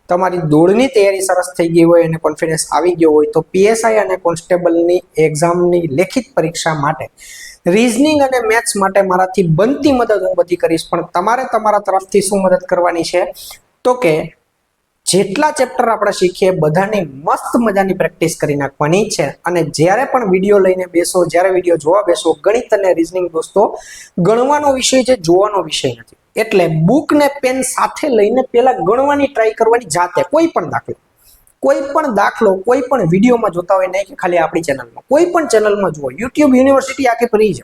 તમારી દોડની તૈયારી સરસ થઈ ગઈ હોય અને કોન્ફિડન્સ આવી ગયો હોય તો PSI અને કોન્સ્ટેબલની એક્ઝામની લેખિત પરીક્ષા માટે રીઝનિંગ અને મેથ્સ માટે મારાથી બનતી મદદ હું બધી કરીશ. પણ તમારે તમારા તરફથી શું મદદ કરવાની છે? તો કે જેટલા ચેપ્ટર આપણે શીખીએ બધાની મસ્ત મજાની પ્રેક્ટિસ કરી નાખવાની છે. અને જ્યારે પણ વિડીયો લઈને બેસો, જ્યારે વિડીયો જોવા બેસો, ગણિત અને રીઝનિંગ દોસ્તો ગણવાનો વિષય છે, જોવાનો વિષય નથી. એટલે બુક ને પેન સાથે લઈને પેલા ગણવાની ટ્રાય કરવાની જાતે. કોઈ પણ દાખલો કોઈ પણ વિડીયોમાં જોતા હોય, નહીં કે ખાલી આપણી ચેનલમાં, કોઈ પણ ચેનલમાં જુઓ. યુટ્યુબ યુનિવર્સિટી આખી ફ્રી છે.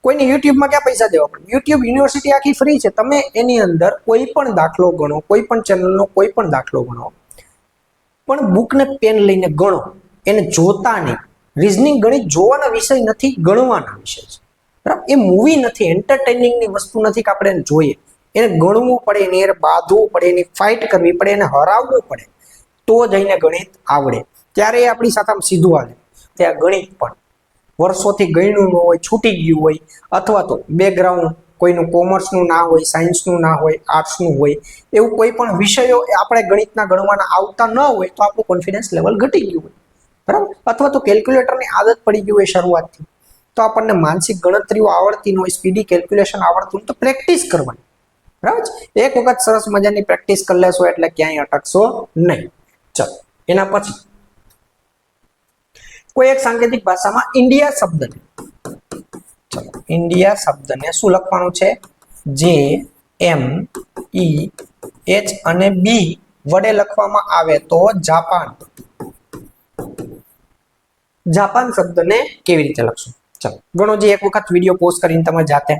કોઈને યુટ્યુબમાં ક્યાં પૈસા દેવા પડે? યુટ્યુબ યુનિવર્સિટી આખી ફ્રી છે. તમે એની અંદર કોઈ પણ દાખલો ગણો, કોઈ પણ ચેનલનો કોઈ પણ દાખલો ગણો, પણ બુક ને પેન લઈને ગણો, એને જોતા નહીં. રીઝનિંગ ગણિત જોવાના વિષય નથી, ગણવાના વિષય છે. બરાબર? એ મૂવી નથી, એન્ટરટેનિંગની વસ્તુ નથી કે આપણે એને જોઈએ. એને ગણવું પડે, એને બાંધવું પડે, એની ફાઇટ કરવી પડે, એને હરાવવું પડે તો જઈને ગણિત આવડે. ત્યારે એ આપણી સાથે આમ સીધું હાલે. ત્યાં ગણિત પણ વર્ષોથી ગણ્યું ન હોય, છૂટી ગયું હોય, અથવા તો બેકગ્રાઉન્ડ કોઈનું કોમર્સનું ના હોય, સાયન્સનું ના હોય, આર્ટ્સનું હોય, એવું કોઈ પણ વિષયો આપણે ગણિતના ગણવાના આવતા ન હોય તો આપણું કોન્ફિડન્સ લેવલ ઘટી ગયું હોય. બરાબર? અથવા તો કેલ્ક્યુલેટરની આદત પડી ગઈ હોય શરૂઆતથી, તો આપણને માનસિક ગણતરીઓ આવડતી ન હોય, સ્પીડી કેલ્ક્યુલેશન આવડતું હોય તો પ્રેક્ટિસ કરવાની. બરાબર? એક વખત સરસ મજાની પ્રેક્ટિસ કરી લેશો એટલે ક્યાંય અટકશો નહીં. ચલો એના પછી કોઈ એક સાંકેતિક ભાષામાં ઇન્ડિયા શબ્દને, ચલો ઇન્ડિયા શબ્દને શું લખવાનું છે? JMEH અને B વડે લખવામાં આવે તો જાપાન. જાપાન શબ્દને કેવી રીતે લખશું? ચલો ગણો. જે એક વખત વિડીયો પોઝ કરીને તમે જાતે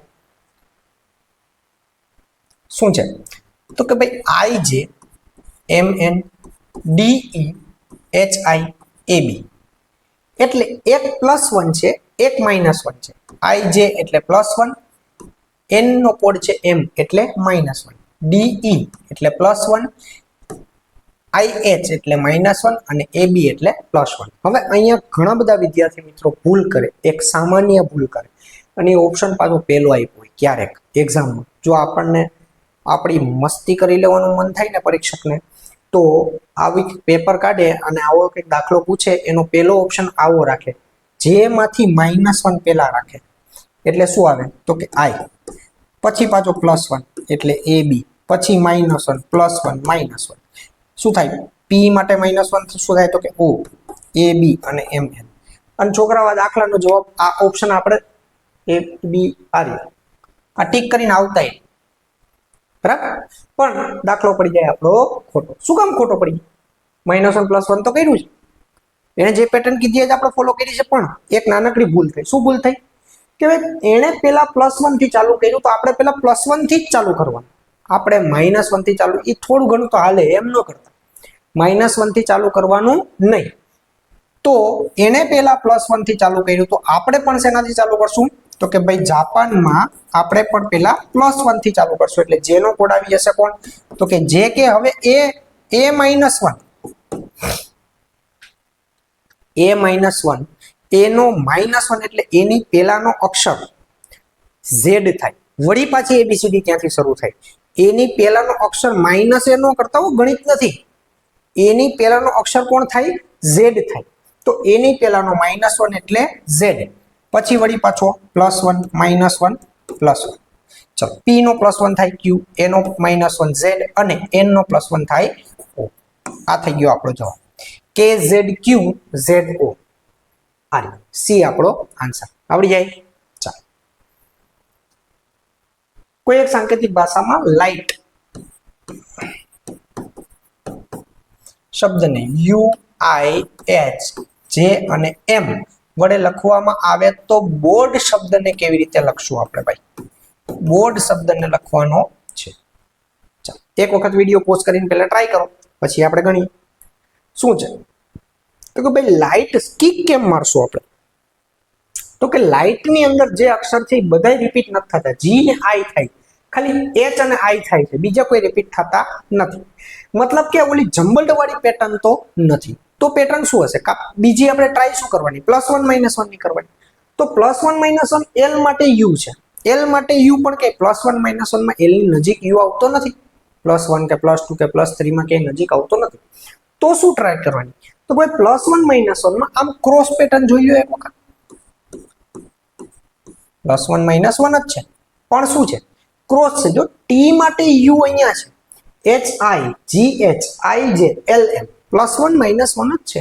શું છે તો કે ભાઈ IJMNDEHIAB એટલે એક +1 છે, એક -1 છે. IJ એટલે +1, N નો કોડ છે M એટલે -1, DE એટલે +1, IH એટલે -1 અને AB એટલે +1. હવે અહીંયા ઘણા બધા વિદ્યાર્થી મિત્રો ભૂલ કરે, એક સામાન્ય ભૂલ કરે, અને ઓપ્શન પાછો પહેલો આપ્યો હોય ક્યારેક એક્ઝામમાં. જો આપણને આપણી મસ્તી કરી લેવાનું મન થાય ને પરીક્ષકને, તો આવી પેપર કાઢે અને આવો કંઈક દાખલો પૂછે, એનો પહેલો ઓપ્શન આવો રાખે, જેમાંથી -1 પહેલા રાખે. એટલે શું આવે તો કે I, પછી પાછો +1 એટલે AB, પછી -1 +1 -1. શું થાય? P માટે -1 શું થાય તો કે O, AB અને MN. અને છોકરાઓ દાખલાનો જવાબ આ ઓપ્શન આપણે AB આ ટીક કરીને આવતાય. બરાબર? પણ દાખલો પડી જાય આપણો ખોટો. શું કામ ખોટો પડી જાય? -1 +1 તો કર્યું છે, એને જે પેટર્ન કીધી જ આપણે ફોલો કરી છે, પણ એક નાનકડી ભૂલ થઈ. શું ભૂલ થઈ? કે ભાઈ એણે પેલા +1 થી ચાલુ કર્યું તો આપણે પેલા +1 થી જ ચાલુ કરવાનું. આપણે -1 થી ચાલુ, એ થોડું ઘણું તો હાલે, એમ ન કરતા. -1 થી ચાલુ કરવાનું નહીં. તો એને પહેલા +1 થી ચાલુ કર્યું, તો આપણે પણ શેનાથી ચાલુ કરશું? તો કે ભાઈ જાપાનમાં આપણે પણ પહેલા +1 થી ચાલુ કરશું. એટલે જે નો કોડ આવી જશે કોણ? તો કે જે કે હવે a-1 એનો -1 એટલે એની પહેલાનો અક્ષર z થાય. વળી પાછી એબીસીડી ત્યાંથી શરૂ થાય. એની પહેલાનો અક્ષર -a નો કરતા ગણિત નથી. એની પહેલાનો અક્ષર કોણ થાય? z થાય. તો એની પહેલાનો -1 એટલે z. પછી વળી પાછો +1 -1 +1. ચલો p નો +1 થાય q, a નો -1 z અને n નો +1 થાય o. આ થઈ ગયો આપણો જવાબ KZQ ZO. આ સી આપણો આન્સર. આવડી જાય? ચાલો કોઈ એક સાંકેતિક ભાષામાં લાઇટ શબ્દને UIH J અને M વડે લખવામાં આવે તો બોર્ડ શબ્દને કેવી રીતે લખશું આપણે ભાઈ? બોર્ડ શબ્દને લખવાનો છે. ચાલો એક વખત વિડીયો પોઝ કરીને પહેલા ટ્રાય કરો, પછી આપણે ગણીએ શું છે. તો કે ભાઈ લાઇટ કિક કેમ મારશું આપણે? તો કે લાઇટ ની અંદર જે અક્ષર છે એ બધા રિપીટ નથી થતા. જી ને આઈ થાય, ખાલી એચ અને આઈ થાય છે, બીજા કોઈ રિપીટ થતા નથી. મતલબ કે ઓલી જમ્બલ્ડ વાળી પેટર્ન તો નથી. તો પેટર્ન શું હશે? બીજી આપણે ટ્રાય શું કરવાની? +1 -1 ની કરવાની. તો +1 -1 એલ માટે યુ છે. એલ માટે યુ પણ કે +1 -1 માં એલ ની નજીક યુ આવતો નથી. +1 કે +2 કે +3 માં ક્યાંય નજીક આવતો નથી. તો શું ટ્રાય કરવાની? તો ભાઈ +1 -1 માં આમ ક્રોસ પેટર્ન જોઈ લો એક વખત. +1 -1 જ છે, પણ શું છે? ક્રોસ છે. જો ટી માટે યુ અહીંયા છે, HIGHIJLM +1 -1 જ છે,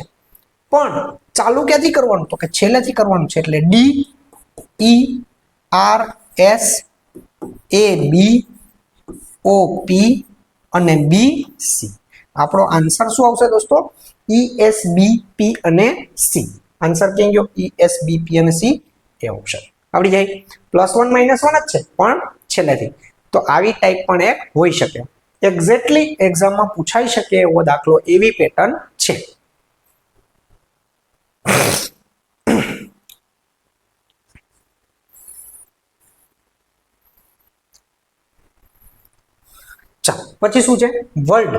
પણ ચાલુ ક્યાંથી કરવાનું? તો કે છેલ્લેથી કરવાનું છે. એટલે D E R S A B O P અને B C. આપણો આન્સર શું આવશે દોસ્તો? ESB P અને C. આન્સર ક્યાં ગયો? ESB P અને C એ ઓપ્શન. આવડી જાય? +1 -1 જ છે, પણ છેલ્લેથી. તો આવી ટાઈપ પણ એક હોઈ શકે. એક્ઝેક્ટલી એક્ઝામમાં પૂછાઈ શકે એવો દાખલો, એવી પેટર્ન છે. ચાલો પછી શું છે? વર્લ્ડ.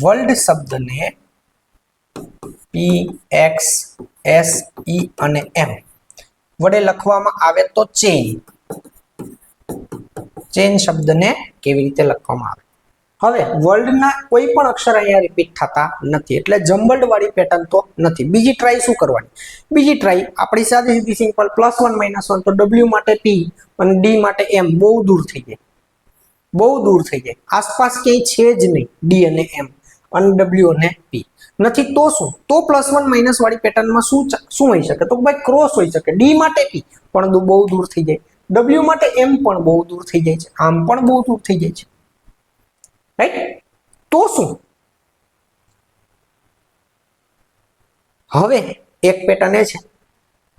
વર્લ્ડ શબ્દને PXSE અને M વડે લખવામાં આવે તો ચેઇન. ચેઇન શબ્દને કેવી રીતે લખવામાં આવે? હવે વર્લ્ડના કોઈ પણ અક્ષર અહીંયા રિપીટ થતા નથી, એટલે જમ્બલ્ડ વાળી પેટર્ન તો નથી. બીજી ટ્રાય શું કરવાની? બીજી ટ્રાય આપણી સાદી સીધી સિમ્પલ +1 -1 તો W માટે P અને D માટે M બહુ દૂર થઈ જાય. બહુ દૂર થઈ જાય, આસપાસ ક્યાંય છે જ નહીં. D અને M અને W અને P નથી. તો શું? તો +1 - વાળી પેટર્નમાં શું હોઈ શકે? તો ભાઈ ક્રોસ હોઈ શકે. D માટે P પણ બહુ દૂર થઈ જાય. W માટે M પણ બહુ દૂર થઈ જાય છે. આમ પણ બહુ દૂર થઈ જાય છે. રાઈટ? તો શું? હવે એક પેટર્ન એ છે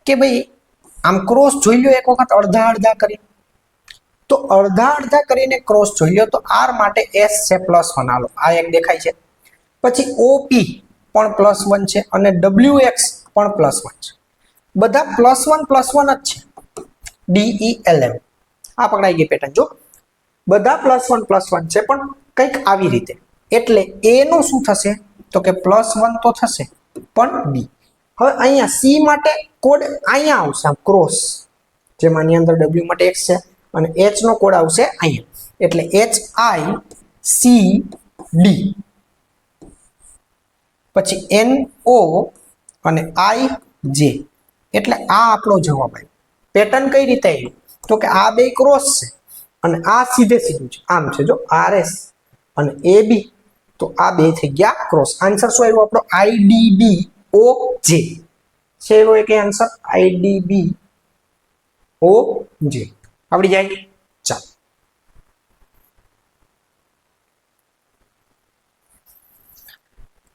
કે ભાઈ આમ ક્રોસ જોઈ લો એક વખત અડધા અડધા કરી. તો અડધા અડધા કરીને ક્રોસ જોઈ લો તો R માટે S છે +1. હાલો આ એક દેખાય છે. પછી OP પણ +1 છે અને WX પણ +1 છે. બધા +1 જ છે. DELM આ પકડાઈ ગઈ પેટર્ન. જો બધા +1 છે, પણ કંઈક આવી રીતે. એટલે A નું શું થશે? તો કે +1 તો થશે, પણ D. હવે અહીંયા C માટે કોડ અહીંયા આવશે, આમ ક્રોસ, જેમાંની અંદર W માટે X છે અને H નો કોડ આવશે અહીંયા. એટલે HICD. પછી NO અને IJ. એટલે આ આપણો જવાબ આવ્યો. પેટર્ન કઈ રીતે આવી? તો કે આ બે ક્રોસ છે અને આ સીધે સીધું છે, આમ છે. જો RS અને AB, તો આ બે થઈ ગયા ક્રોસ. આન્સર શું આવ્યો આપણો? IDBOJ છે એવો એક આન્સર. IDBOJ. આવડી જાય? ચાલો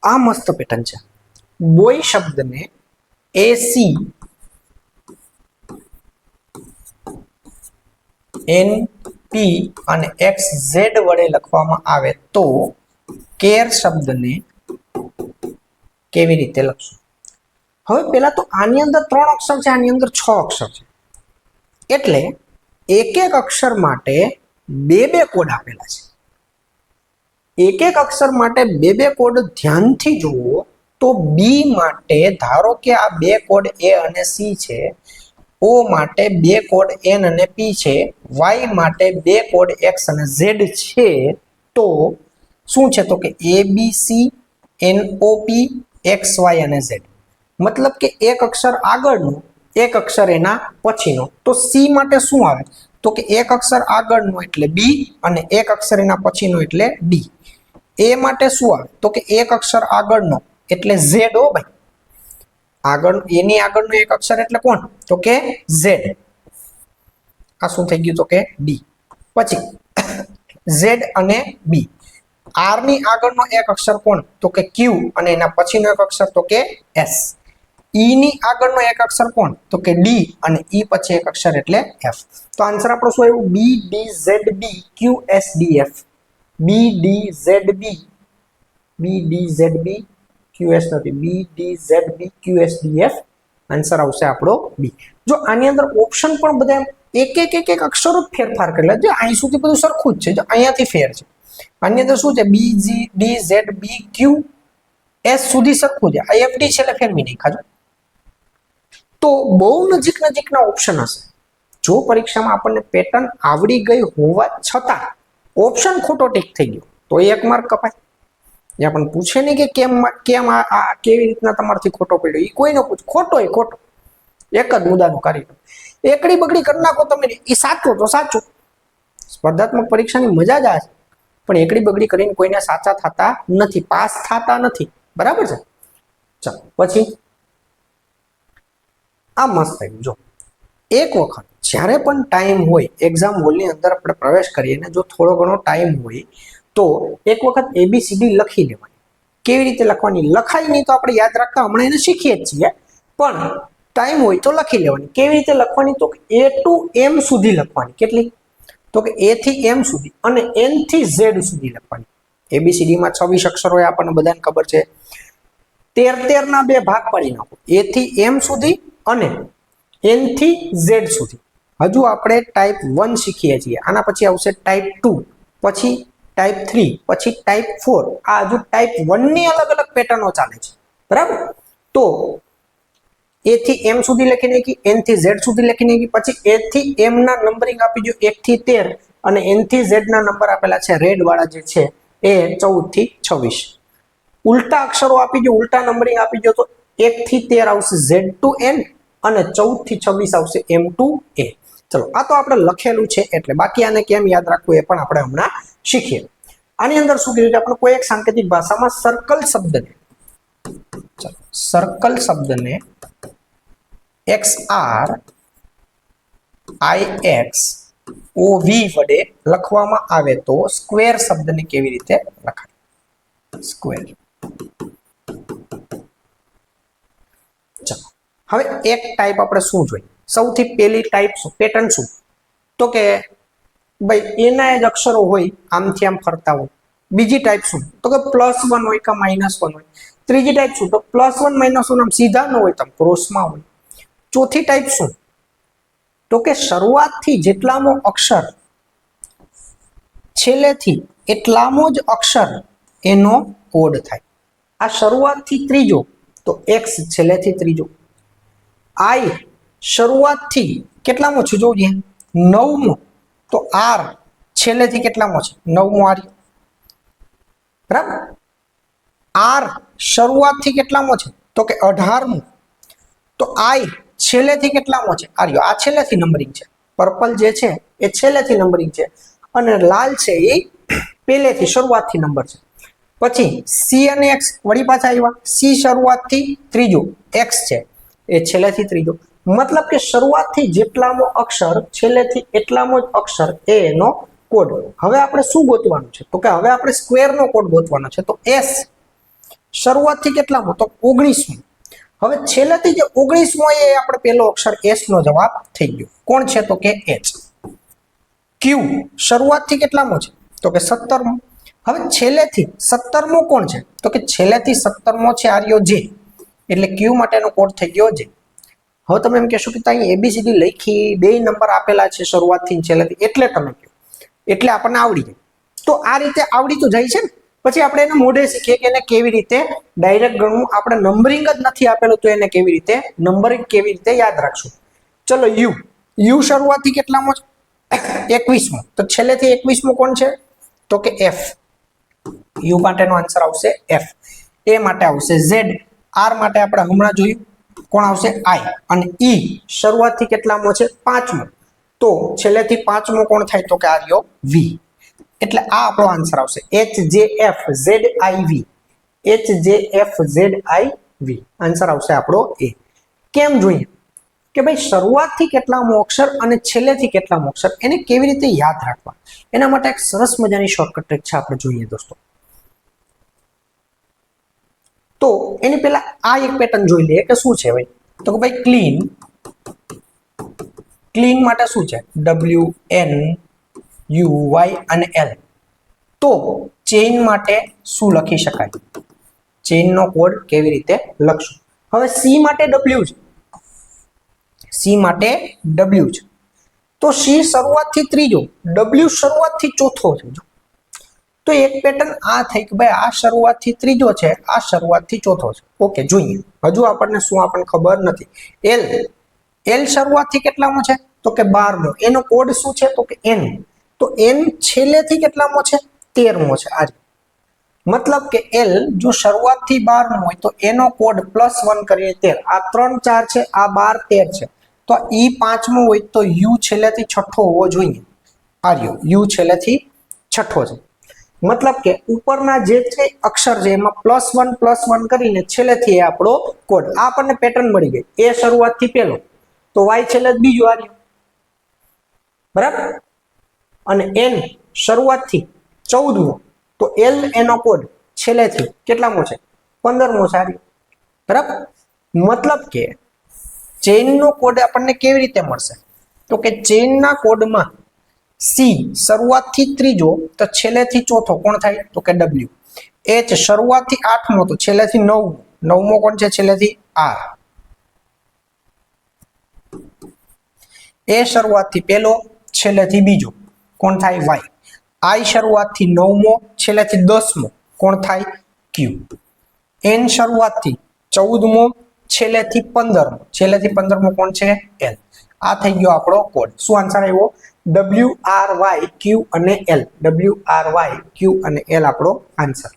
આ મસ્ત પેટર્ન છે. બોય શબ્દને AC NP અને XZ વડે લખવામાં આવે તો કેર શબ્દને કેવી રીતે લખશું? હવે પહેલા તો આની અંદર 3 અક્ષર છે, આની અંદર 6 અક્ષર છે, એટલે એક એક અક્ષર માટે બે બે કોડ આપેલા છે. એક એક અક્ષર માટે બે બે કોડ ધ્યાનથી જુઓ તો બી માટે ધારો કે આ બે કોડ એ અને સી છે, ઓ માટે બે કોડ એન અને પી છે, વાય માટે બે કોડ એક્સ અને ઝેડ છે, તો શું છે તો કે એ B C N O P x Y અને ઝેડ. મતલબ કે એક અક્ષર આગળનો એક અક્ષર એના પછીનો. તો સી માટે શું આવે તો કે એક અક્ષર આગળનો એટલે બી અને એક અક્ષર એના પછીનો એટલે ડી. એ માટે શું આવે તો કે એક અક્ષર આગળનો એટલે ઝેડ. હો ભાઈ, આગળ એની આગળનો એક અક્ષર એટલે કોણ તો કે ઝેડ. આ શું થઈ ગયું તો કે ડી. પછી ઝેડ અને બી. આર ની આગળનો એક અક્ષર કોણ તો કે ક્યુ અને એના પછીનો એક અક્ષર તો કે એસ. ઈ ની આગળનો એક અક્ષર કોણ તો કે ડી અને ઈ પછી એક અક્ષર એટલે એફ. તો આન્સર આપણો શું આવ્યું? B D Z B Q S D F. B D Z B, B D Z B Q S નથી, B D Z B Q S D F. Answer આવશે આપણો બી. જો આની અંદર ઓપ્શન પણ બધા એક એક અક્ષરો જ ફેરફાર કરેલા છે, અહીં સુધી બધું સરખું જ છે, જો અહીંયાથી ફેર છે. આની અંદર શું છે B G D Z B Q S સુધી સરખું છે, આ એફ ડી છેલ્લે ફેરવી નાખાજો. તો બહુ નજીકના ઓપ્શન હશે. જો પરીક્ષામાં આપણને પેટર્ન આવડી ગઈ હોવા છતાં ઓપ્શન ખોટો ટીક થઈ ગયો તો 1 માર્ક કપાય. જે આપણને પૂછે નહીં કે કેમ આ કેવી રીતના તમારથી ખોટો પડ્યો, એ કોઈ ન પૂછે, ખોટો એ ખોટો, એક જ મુદ્દાનું કાર્ય. એકડી બગડી કરી નાખો તમે, એ સાચું તો સાચું. સ્પર્ધાત્મક પરીક્ષાની મજા જ આ છે, પણ એકડી બગડી કરીને કોઈને સાચા થતા નથી, પાસ થતા નથી. બરાબર છે? ચાલો પછી આ મસ્ત થયું. જો એક વખત જ્યારે પણ ટાઈમ હોય, એક્ઝામ હોલની અંદર આપણે પ્રવેશ કરીએ ને જો થોડો ઘણો ટાઈમ હોય તો એક વખત ABCD લખી લેવાની. કેવી રીતે લખવાની? લખાય નહીં તો આપણે યાદ રાખતા હમણાં એને શીખીએ જ છીએ, પણ ટાઈમ હોય તો લખી લેવાની. કેવી રીતે લખવાની? તો A to M સુધી લખવાની. કેટલી? તો કે A થી M સુધી અને N થી Z સુધી લખવાની. ABCD માં 26 અક્ષરો હોય, આપણને બધાને ખબર છે. 13 ના બે ભાગ પાડી નાખો, A થી M સુધી અને N થી Z સુધી. હજુ આપણે ટાઈપ 1 શીખીએ છીએ, આના પછી આવશે ટાઈપ 2, પછી ટાઈપ 3, પછી ટાઈપ 4. આ હજુ ટાઈપ 1 ની અલગ અલગ પેટર્નો ચાલે છે. બરાબર? તો A થી M સુધી લખી નાખી, N થી Z સુધી લખી નાખી, પછી A થી M ના નંબરિંગ આપી દો 1 થી 13 અને N થી Z ના નંબર આપેલા છે રેડ વાળા જે છે એ 14 થી 26. ઉલટા અક્ષરો આપી દો, ઉલટા નંબરિંગ આપી દો તો 1 થી 13 આવશે Z to N અને 14 થી 26 આવશે M to A. ચલો, આ તો આપણે લખેલું છે એટલે, બાકી આને કેમ યાદ રાખવું એ પણ આપણે હમણાં શીખીએ. આની અંદર શું કીધું છે આપણે? કોઈ એક સાંકેતિક ભાષામાં સર્કલ શબ્દને, ચલો સર્કલ શબ્દને XR IX OV વડે લખવામાં આવે તો સ્ક્વેર શબ્દને કેવી રીતે લખાય? સ્ક્વેર. ચલો હવે એક ટાઈપ આપણે શું જોઈએ? સૌથી પહેલી ટાઈપ શું, પેટર્ન શું? તો કે ભાઈ એના જ અક્ષરો હોય આમથી આમ ફરતા હોય. બીજી ટાઈપ શું? તો કે +1 હોય કે -1 હોય. ત્રીજી ટાઈપ શું? તો +1 -1 આમ સીધા ન હોય, તો ક્રોસમાં હોય. ચોથી ટાઈપ શું? તો કે શરૂઆતથી જેટલામો અક્ષર છેલ્લેથી એટલામો જ અક્ષર એનો કોડ થાય. આ શરૂઆતથી ત્રીજો તો X છેલ્લેથી ત્રીજો. I શરૂઆતથી કેટલામો છે જોજે, 9મો, તો R છેલ્લેથી કેટલામો છે? 9મો આર્ય. બરાબર? R શરૂઆતથી કેટલામો છે? તો કે 18મો, તો I છેલ્લેથી કેટલામો છે? આર્યો. આ છેલ્લેથી નંબરિંગ છે. પર્પલ જે છે એ છેલ્લેથી નંબરિંગ છે અને લાલ છે એ પહેલેથી શરૂઆતથી નંબર છે. પછી C અને X વળી પાછા આવ્યા. C શરૂઆતથી ત્રીજો, X છે એ છેલ્લેથી ત્રીજો. મતલબ કે શરૂઆતથી જેટલામો અક્ષર છેલ્લેથી એટલામો જ અક્ષર એ એનો કોડ. હવે આપણે શું ગોતવાનું છે? તો કે હવે આપણે સ્ક્વેરનો કોડ ગોતવાનો છે. તો S શરૂઆતથી કેટલામો? તો 19મો. હવે છેલ્લેથી જે 19મો એ આપણે પહેલો અક્ષર S નો જવાબ થઈ ગયો. કોણ છે? તો કે H. Q શરૂઆતથી કેટલામો છે? તો કે 17મો. હવે છેલ્લેથી 17મો કોણ છે? તો કે છેલ્લેથી 17મો છે આર્યો જે, એટલે ક્યુ માટેનો કોડ થઈ ગયો જે. હવે તમે એમ કહેશો કે ત્યાં એબીસીડી લખી, બે નંબર આપેલા છે શરૂઆતથી છેલ્લેથી, એટલે તમે કહો, એટલે આપણને આવડી જાય. તો આ રીતે આવડી તો જાય છે ને. પછી આપણે એને મોઢે શીખીએ કે એને કેવી રીતે ડાયરેક્ટ ગણવું. આપણે નંબરિંગ જ નથી આપેલું તો એને કેવી રીતે નંબરિંગ કેવી રીતે યાદ રાખશું. ચલો યુ શરૂઆતથી કેટલામો છે? 21મો. તો છેલ્લેથી 21મો કોણ છે? તો કે એફ. યુ માટેનો આન્સર આવશે એફ. એ માટે આવશે ઝેડ. આર માટે આપણે હમણાં જોયું કોણ આવશે? આઈ. અને ઈ શરૂઆતથી કેટલામો છે? 5મો. તો છેલ્લેથી 5મો કોણ થાય? તો કે આર્યો વી. એટલે આ આપણો આન્સર આવશે HJFZIV. HJFZIV આન્સર આવશે આપણો એ. કેમ જોઈએ કે ભાઈ શરૂઆતથી કેટલામો અક્ષર અને છેલ્લેથી કેટલામો અક્ષર એને કેવી રીતે યાદ રાખવા, એના માટે એક સરસ મજાની શોર્ટકટ ટ્રીક છે, આપણે જોઈએ દોસ્તો. તો એની પહેલા આ એક પેટર્ન જોઈ લઈએ કે શું છે ભાઈ. તો કે ભાઈ ક્લીન માટે શું છે? WNUY અને L. તો ચેઇન માટે શું લખી શકાય? ચેઇનનો કોડ કેવી રીતે લખશું? હવે સી માટે W છે. સી માટે W છે. તો સી શરૂઆતથી ત્રીજો, W શરૂઆતથી ચોથો છે. તો એક પેટર્ન આ થઈ કે ભાઈ આ શરૂઆતથી ત્રીજો છે, આ શરૂઆતથી ચોથો છે. ઓકે, જોઈએ. હજુ આપણને ખબર નથી. એલ શરૂઆતથી કેટલામો છે? તો કે 12મો. એનો કોડ શું છે? તો કે N. તો N છેલ્લેથી કેટલામો છે? 13મો છે. આ મતલબ કે L જો શરૂઆતથી 12મો હોય તો એનો કોડ +1 કરીએ 13. આ 3 4 છે, આ 12 13 છે. તો ઈ 5મો હોય તો યુ છેલ્લેથી છઠ્ઠો હોવો જોઈએ. આર્યો યુ છેલ્લેથી છઠ્ઠો છે. મતલબ કે ઉપરના જે છે અક્ષર છે એમાં +1 કરીને છેલ્લેથી એ આપણો કોડ. આ આપણને પેટર્ન મળી ગઈ. એ શરૂઆતથી પહેલો, તો વાય છેલ્લે બીજો આર્યો, બરાબર. અને એન શરૂઆતથી 14મો, તો એલ એનો કોડ છેલ્લેથી કેટલામો છે? 15મો છે આર્યો, બરાબર. મતલબ કે ચેઇનનો કોડ આપણને કેવી રીતે મળશે? તો કે ચેઇનના કોડમાં સી શરૂઆતથી ત્રીજો તો છેલ્લેથી ચોથો કોણ થાય? તો કે W. એચ શરૂઆતથી 8મો તો છેલ્લેથી 9મો. 9મો કોણ છે? છેલ્લેથી આર. એ શરૂઆતથી પહેલો, છેલ્લેથી બીજો કોણ થાય? વાય. આઈ શરૂઆતથી 9મો, છેલ્લેથી 10મો કોણ થાય? ક્યુ. એન શરૂઆતથી 14મો, છેલ્લેથી 15મો, છેલ્લેથી 15મો કોણ છે? એલ. આ થઈ ગયો આપણો કોડ. શું આન્સર આવ્યો? WRYQ અને L. WRYQ અને L આપણો આન્સર.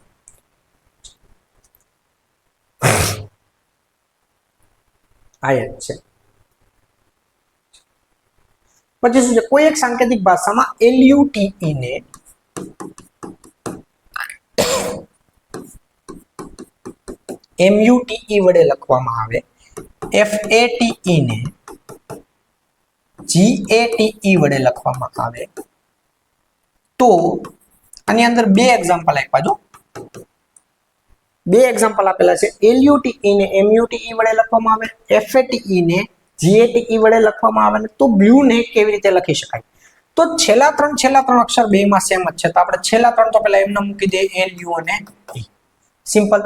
આ જ છે. પછી શું છે? કોઈ એક સાંકેતિક ભાષામાં LUTE ને MUTE વડે લખવામાં આવે, FATE ને GATE વડે લખવામાં આવે, તો આની અંદર બે એક્ઝામ્પલ આપ્યા જો. બે એક્ઝામ્પલ આપેલા છે. LUTE ને MUTE વડે લખવામાં આવે, FATE ને GATE વડે લખવામાં આવે. તો બ્લુ ને કેવી રીતે લખી શકાય? તો છેલ્લા ત્રણ અક્ષર બેમાં સેમ જ છે, તો આપણે છેલ્લા ત્રણ તો પહેલા એમને મૂકી દઈએ LU અને E. સિમ્પલ.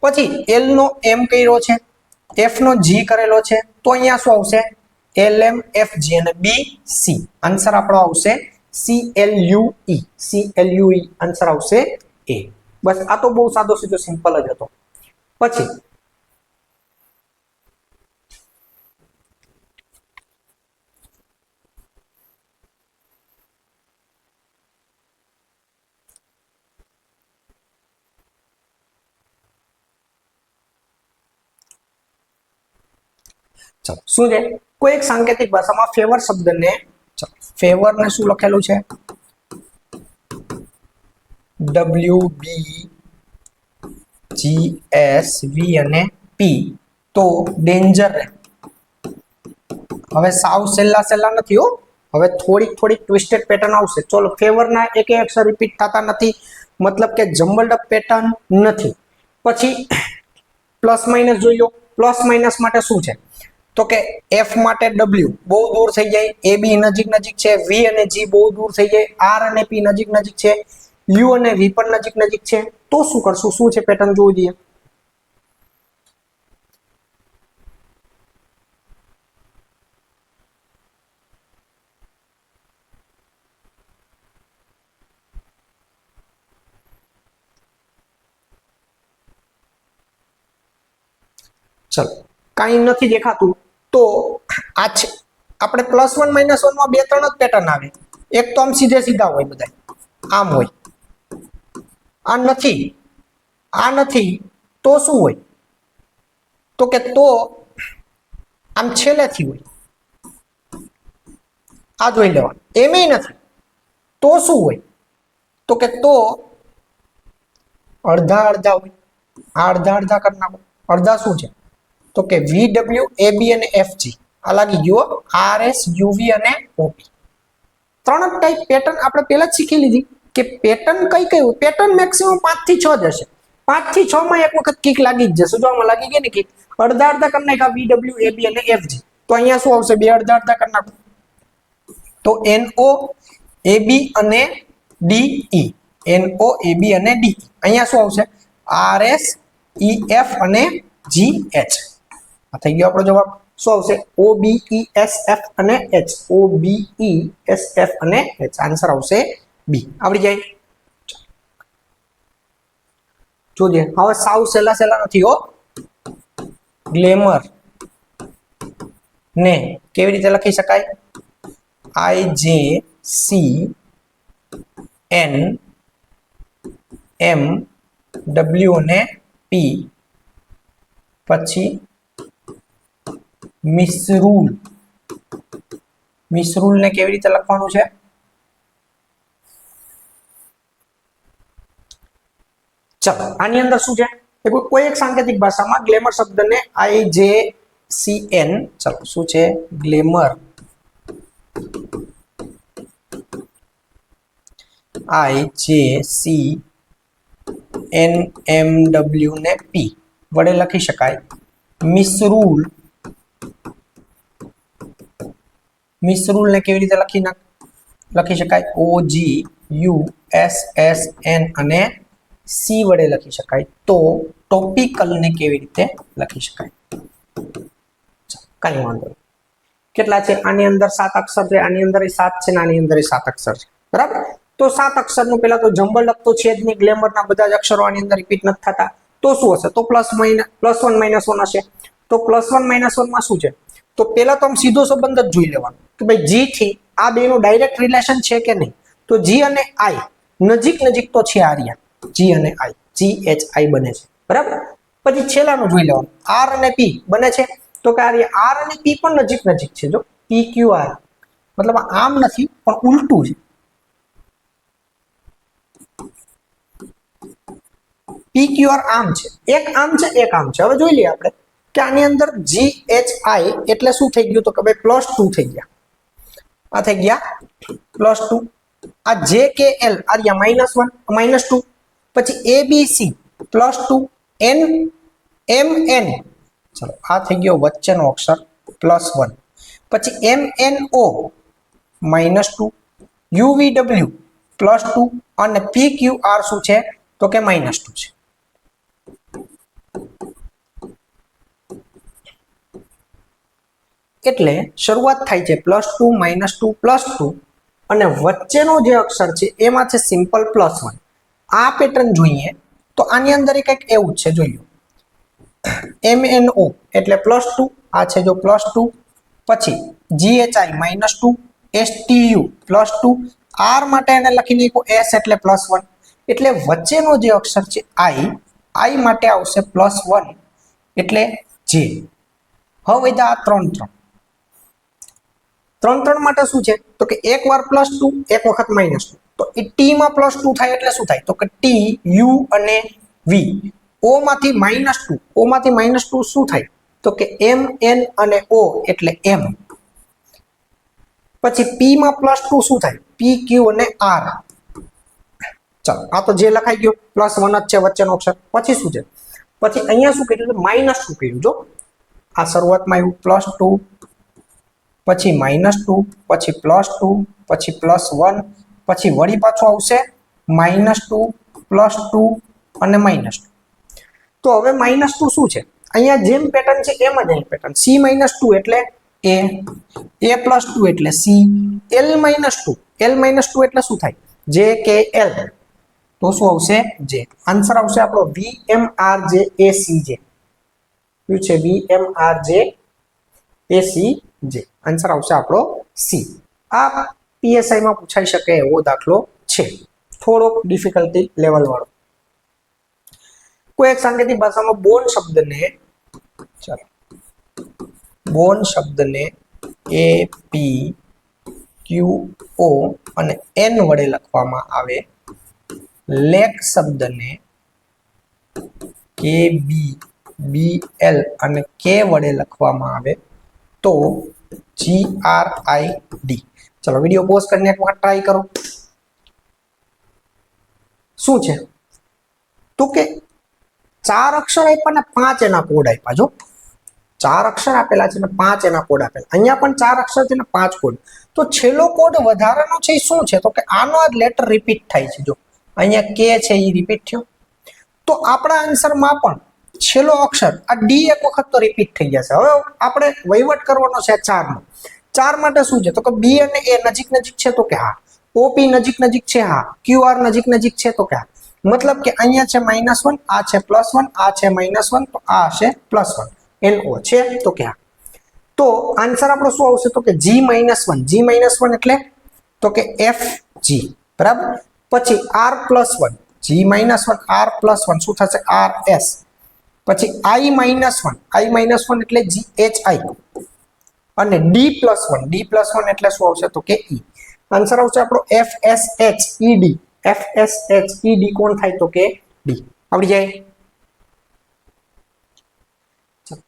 પછી L નો M કર્યો છે, F નો G કરેલો છે, તો અહીંયા શું આવશે? LMFG અને BC. આન્સર આપણો આવશે CLUE. CLUE આન્સર આવશે A. બસ આ તો બહુ સાદો સીધો સિમ્પલ જ હતો. પછી ચલો શું છે? કોઈ એક સાંકેતિક ભાષામાં ફેવર શબ્દને, ફેવર ને શું લખેલું છે? WBGSV અને P. તો ડેન્જર. હવે સાવ સેલ્લા નથી હો, હવે થોડીક ટ્વિસ્ટેડ પેટર્ન આવશે. ચલો ફેવરના એક અક્ષર રિપીટ થતા નથી, મતલબ કે જમ્બલ્ડ અપ પેટર્ન નથી. પછી પ્લસ માઇનસ જોઈ લો. પ્લસ માઇનસ માટે શું છે? તો કે F માટે W બહુ દૂર થઈ જાય, AB નજીક છે, V અને G બહુ દૂર થઈ જાય, R અને P નજીક છે, યુ અને વી પણ નજીક નજીક છે, તો શું કરશું? શું છે પેટર્ન જોવું જોઈએ. ચલો, કાંઈ નથી દેખાતું તો આ છે આપણે +1 -1 માં 2-3 જ પેટર્ન આવે. એક તો આમ સીધે સીધા હોય, બધા આમ હોય. આ નથી તો શું હોય? તો કે તો આમ છેલ્લેથી હોય. આ જોઈ લેવાનું. એમેય નથી તો શું હોય? તો કે તો અડધા અડધા હોય. આ અડધા અડધા કરી નાખો. અડધા શું છે? તો કે VW, AB અને FG. આ લાગી ગયો RS, UV અને OP. ત્રણ જ ટાઈપ પેટર્ન આપણે પહેલા જ શીખી લીધી કે પેટર્ન કઈ કઈ હોય. પેટર્ન મેક્સિમમ 5 થી 6 જ હશે. 5 થી 6 માં એક વખત કિક લાગી જ જશે. જો આમાં લાગી ગઈ ને કિક, અડધા અડધા કરી નાખ્યા VW, AB અને FG. તો અહીંયા શું આવશે? બે અડધા અડધા કરી નાખો તો NO, AB અને DE. NO, AB અને DE. અહીંયા શું આવશે? RS, EF અને GH. આ થઈ ગયો આપણો જવાબ. શું આવશે? OBESF અને H. OBESF અને H. આન્સર આવશે બી. આવડી જાય. જોજે હવે સાવ સહેલા સહેલા નથી હો. ગ્લેમર ને કેવી રીતે લખી શકાય? IJCNMW અને P પછી મિસરૂલ ને કેવી રીતે લખવાનું છે? ચલો, આની અંદર શું છે? કોઈ એક સાંકેતિક ભાષામાં ગ્લેમર શબ્દને IJCN, ચલો શું છે? ગ્લેમર IJCNMW ને P વડે લખી શકાય. મિસરૂલ ને કેવી રીતે લખી શકાય? OGUSSN અને C વડે લખી શકાય. તો ટોપિકલ ને કેવી રીતે લખી શકાય? કઈ વાંધો નહીં. કેટલા છે? આની અંદર 7 અક્ષર છે, આની અંદર 7 છે, આની અંદર 7 અક્ષર છે. બરાબર. તો 7 અક્ષરનું પેલા તો જમ્બલ લખતો છે જ નહીં. ગ્લેમરના બધા જ અક્ષરો આની અંદર રિપીટ નથી થતા. તો શું હશે? તો +1 -1 હશે. તો +1 -1 માં શું છે? તો પેલા તો આમ સીધો સંબંધ જ જોઈ લેવાનો કે ભાઈ G થી આ બેનું ડાયરેક્ટ રિલેશન છે કે નહીં. તો G અને I નજીક નજીક તો છે. આર્યા G અને I, GHI બને છે. બરાબર. પછી છેલ્લાનું જોઈ લેવાનું. R અને P બને છે. તો કે આર્યા R અને P પણ નજીક નજીક છે. જો PQR મતલબ આમ નથી પણ ઉલટું છે. PQR આમ છે, એક આમ છે, એક આમ છે. હવે જોઈ લઈએ આપણે કે આની અંદર GHI એટલે શું થઈ ગયું? તો કે ભાઈ +2 થઈ ગયા. આ થઈ ગયા +2. આ JKL આર્યા -1 -2. પછી ABC +2. MN, ચલો આ થઈ ગયો વચ્ચેનો અક્ષર +1. પછી MNO -2. UVW +2 અને PQR શું છે? તો કે -2 છે. એટલે શરૂઆત થાય છે +2 -2 +2 અને વચ્ચેનો જે અક્ષર છે એમાં છે સિમ્પલ +1. આ પેટર્ન જોઈએ તો આની અંદર કંઈક એવું જ છે. જોઈ લો. MNO એટલે +2. આ છે જો +2. પછી GHI -2. STU +2. R માટે એને લખી નાખો S એટલે +1. એટલે વચ્ચેનો જે અક્ષર છે I માટે આવશે +1 એટલે J. હવે આ 3 માટે શું છે? તો કે એક વાર +2 એક વખત -2. તો એ T માં +2 થાય એટલે શું થાય? તો કે T, U અને V. O માંથી -2, O માંથી -2 શું થાય? તો કે M, N અને O એટલે M. પછી P માં +2 શું થાય? P, Q અને R. ચાલો, આ તો જે લખાઈ ગયો +1 જ છે વચ્ચેનો અક્ષર. પછી શું છે? પછી અહીંયા શું કર્યું? -2 કર્યું. જો આ શરૂઆતમાં આવ્યું +2, પછી -2, પછી +2, પછી +1, પછી વળી પાછું આવશે -2 +2 અને -2. તો હવે -2 શું છે? અહીંયા જેમ પેટર્ન છે એમ જ અહીં પેટર્ન. c - 2 એટલે a, a + 2 એટલે c, l - 2, l - 2 એટલે શું થાય? j k l. તો શું આવશે? j. આન્સર આવશે આપણો VMRJ ACJ. શું છે? VMRJ ACJ. આન્સર આવશે આપણો c. આ PSI માં પૂછાઈ શકે એવો દાખલો છે, થોડોક ડિફિકલ્ટી લેવલ વાળો. કોઈ એક સાંકેતિક ભાષામાં બોન્ડ શબ્દને A P Q O અને N વડે લખવામાં આવે, લેક શબ્દને K B B L અને K વડે લખવામાં આવે તો G R I D. ચલો વિડિયો પોઝ કરીને એક વખત ટ્રાય કરો. શું છે? તો કે 4 અક્ષર આપ્યા ને 5 એના કોડ આપ્યા. જો 4 અક્ષર આપેલા છે ને 5 એના કોડ આપેલા. અહીંયા પણ 4 અક્ષર છે ને 5 કોડ. તો છેલ્લો કોડ વધારાનો છે એ શું છે? તો કે આનો આ લેટર રિપીટ થાય છે. જો અહીંયા K છે એ રિપીટ થયો, તો આપણા આન્સરમાં પણ છેલ્લો અક્ષર આ D એક વખત તો રિપીટ થઈ જશે. હવે આપણે વહીવટ કરવાનો છે 4 નો. 4 માટે શું છે? તો કે B અને A નજીક નજીક છે તો કે હા, OP નજીક નજીક છે હા, QR નજીક નજીક છે તો કે હા. મતલબ કે અહીંયા છે -1, આ છે +1, આ છે -1, તો આ છે +1, NO છે તો કે હા. તો આન્સર આપણો શું આવશે? તો કે G - 1. G - 1 એટલે તો કે FG, બરાબર. પછી R+1, G - 1 R+1 શું થશે? RS. પછી I - 1 એટલે GHI અને D+1 એટલે શું આવશે? તો કે E. આન્સર આવશે આપણો FSHED. FSHED કોણ થાય? તો કે D. આવડી જાય.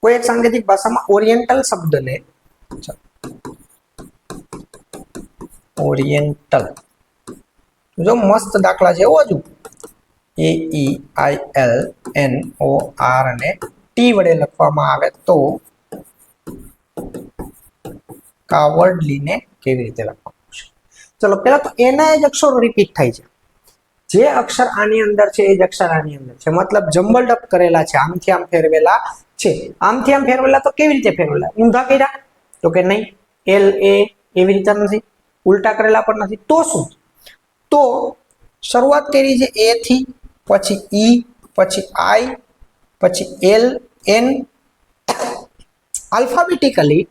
કોઈ એક સાંકેતિક ભાષામાં ઓરિએન્ટલ શબ્દને ઓરિએન્ટલ, જો મસ્ત દાખલા છે એવો હજુ, AEILNOR અને T વડે લખવામાં આવે તો કાવર્ડલીને કેવી રીતે લખવાનું છે? ચલો પહેલા તો એના જ અક્ષરો રિપીટ થાય છે. જે અક્ષર આની અંદર છે એ જ અક્ષર આની અંદર છે, મતલબ જમ્બલ્ડ અપ કરેલા છે, આમથી આમ ફેરવેલા છે. આમથી આમ ફેરવેલા તો કેવી રીતે ફેરવેલા? ઊંધા કર્યા તો કે નહીં, L A એવી રીતે નથી, ઉલટા કરેલા પણ નથી. તો શું? તો શરૂઆત કરી છે A થી, પછી E, પછી I, પછી L N, આલ્ફાબેટિકલી,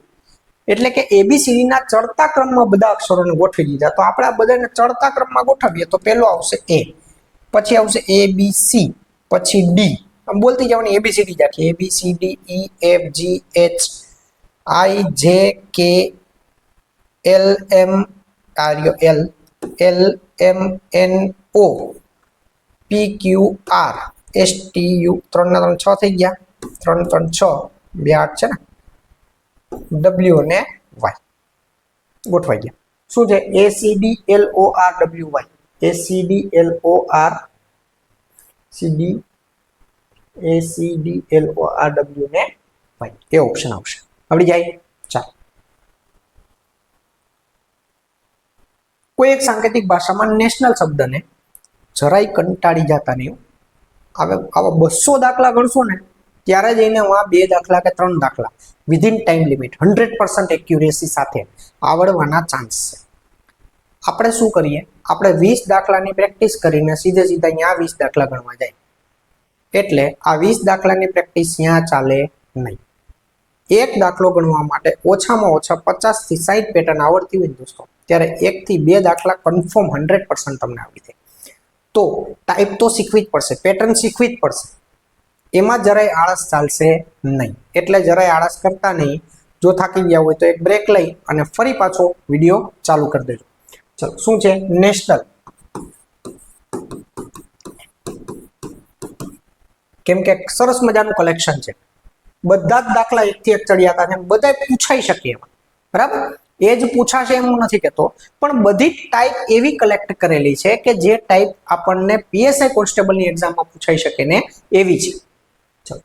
એટલે કે ABCD ના ચડતા ક્રમમાં બધા અક્ષરોને ગોઠવી દીધા. તો આપણે આ બધાને ચડતા ક્રમમાં ગોઠવીએ તો પહેલો આવશે A, પછી આવશે ABC, પછી D. આમ બોલતી જવાની ABCD જ આખી, ABCD E F G H I J K L M L L M N O P Q R S T U. 3 ના 3 6 થઈ ગયા, 3 3 6 2 8 છે ને, W અને Y ગોઠવાઈ ગયા. શું છે? ACDLORWY, ACDLORW ને Y એ ઓપ્શન આવશે. આવડી જાય. ચાલો કોઈ એક સાંકેતિક ભાષામાં નેશનલ શબ્દને જરાય કંટાળી જતા નહીં. હવે આવા 200 દાખલા ગણશો ને ત્યારે જઈને આ 2 દાખલા કે 3 દાખલા વિધિન ટાઈમ લિમિટ 100% એક્યુરેસી સાથે આવડવાના ચાન્સ છે. આપણે શું કરીએ? આપણે 20 દાખલાની પ્રેક્ટિસ કરીને સીધે સીધા અહીંયા 20 દાખલા ગણવા જાય. એટલે આ 20 દાખલાની પ્રેક્ટિસ ત્યાં ચાલે નહીં. એક દાખલો ગણવા માટે ઓછામાં ઓછા 50 થી 60 પેટર્ન આવડતી હોય દોસ્તો, ત્યારે 1 થી 2 દાખલા કન્ફર્મ 100% તમને આવડી જાય. તો ટાઈપ તો શીખવી જ પડશે, પેટર્ન શીખવી જ પડશે. એમાં જરાય આળસ ચાલશે નહીં. એટલે જરાય આળસ કરતા નહીં. જો થાકી ગયા હોય તો એક બ્રેક લઈ અને ફરી પાછો વિડીયો ચાલુ કરી દેજો. ચલો શું છે? નેશનલ. કેમ કે સરસ મજાનું કલેક્શન છે. બધા જ દાખલા એકથી એક ચડિયાતા છે, બધા પૂછાઈ શકે એમાં, બરાબર. એ જ પૂછાશે એમ હું નથી કહેતો, પણ બધી ટાઈપ એવી કલેક્ટ કરેલી છે કે જે ટાઈપ આપણને PSI કોન્સ્ટેબલની એક્ઝામમાં પૂછાઈ શકે ને એવી છે. ચલો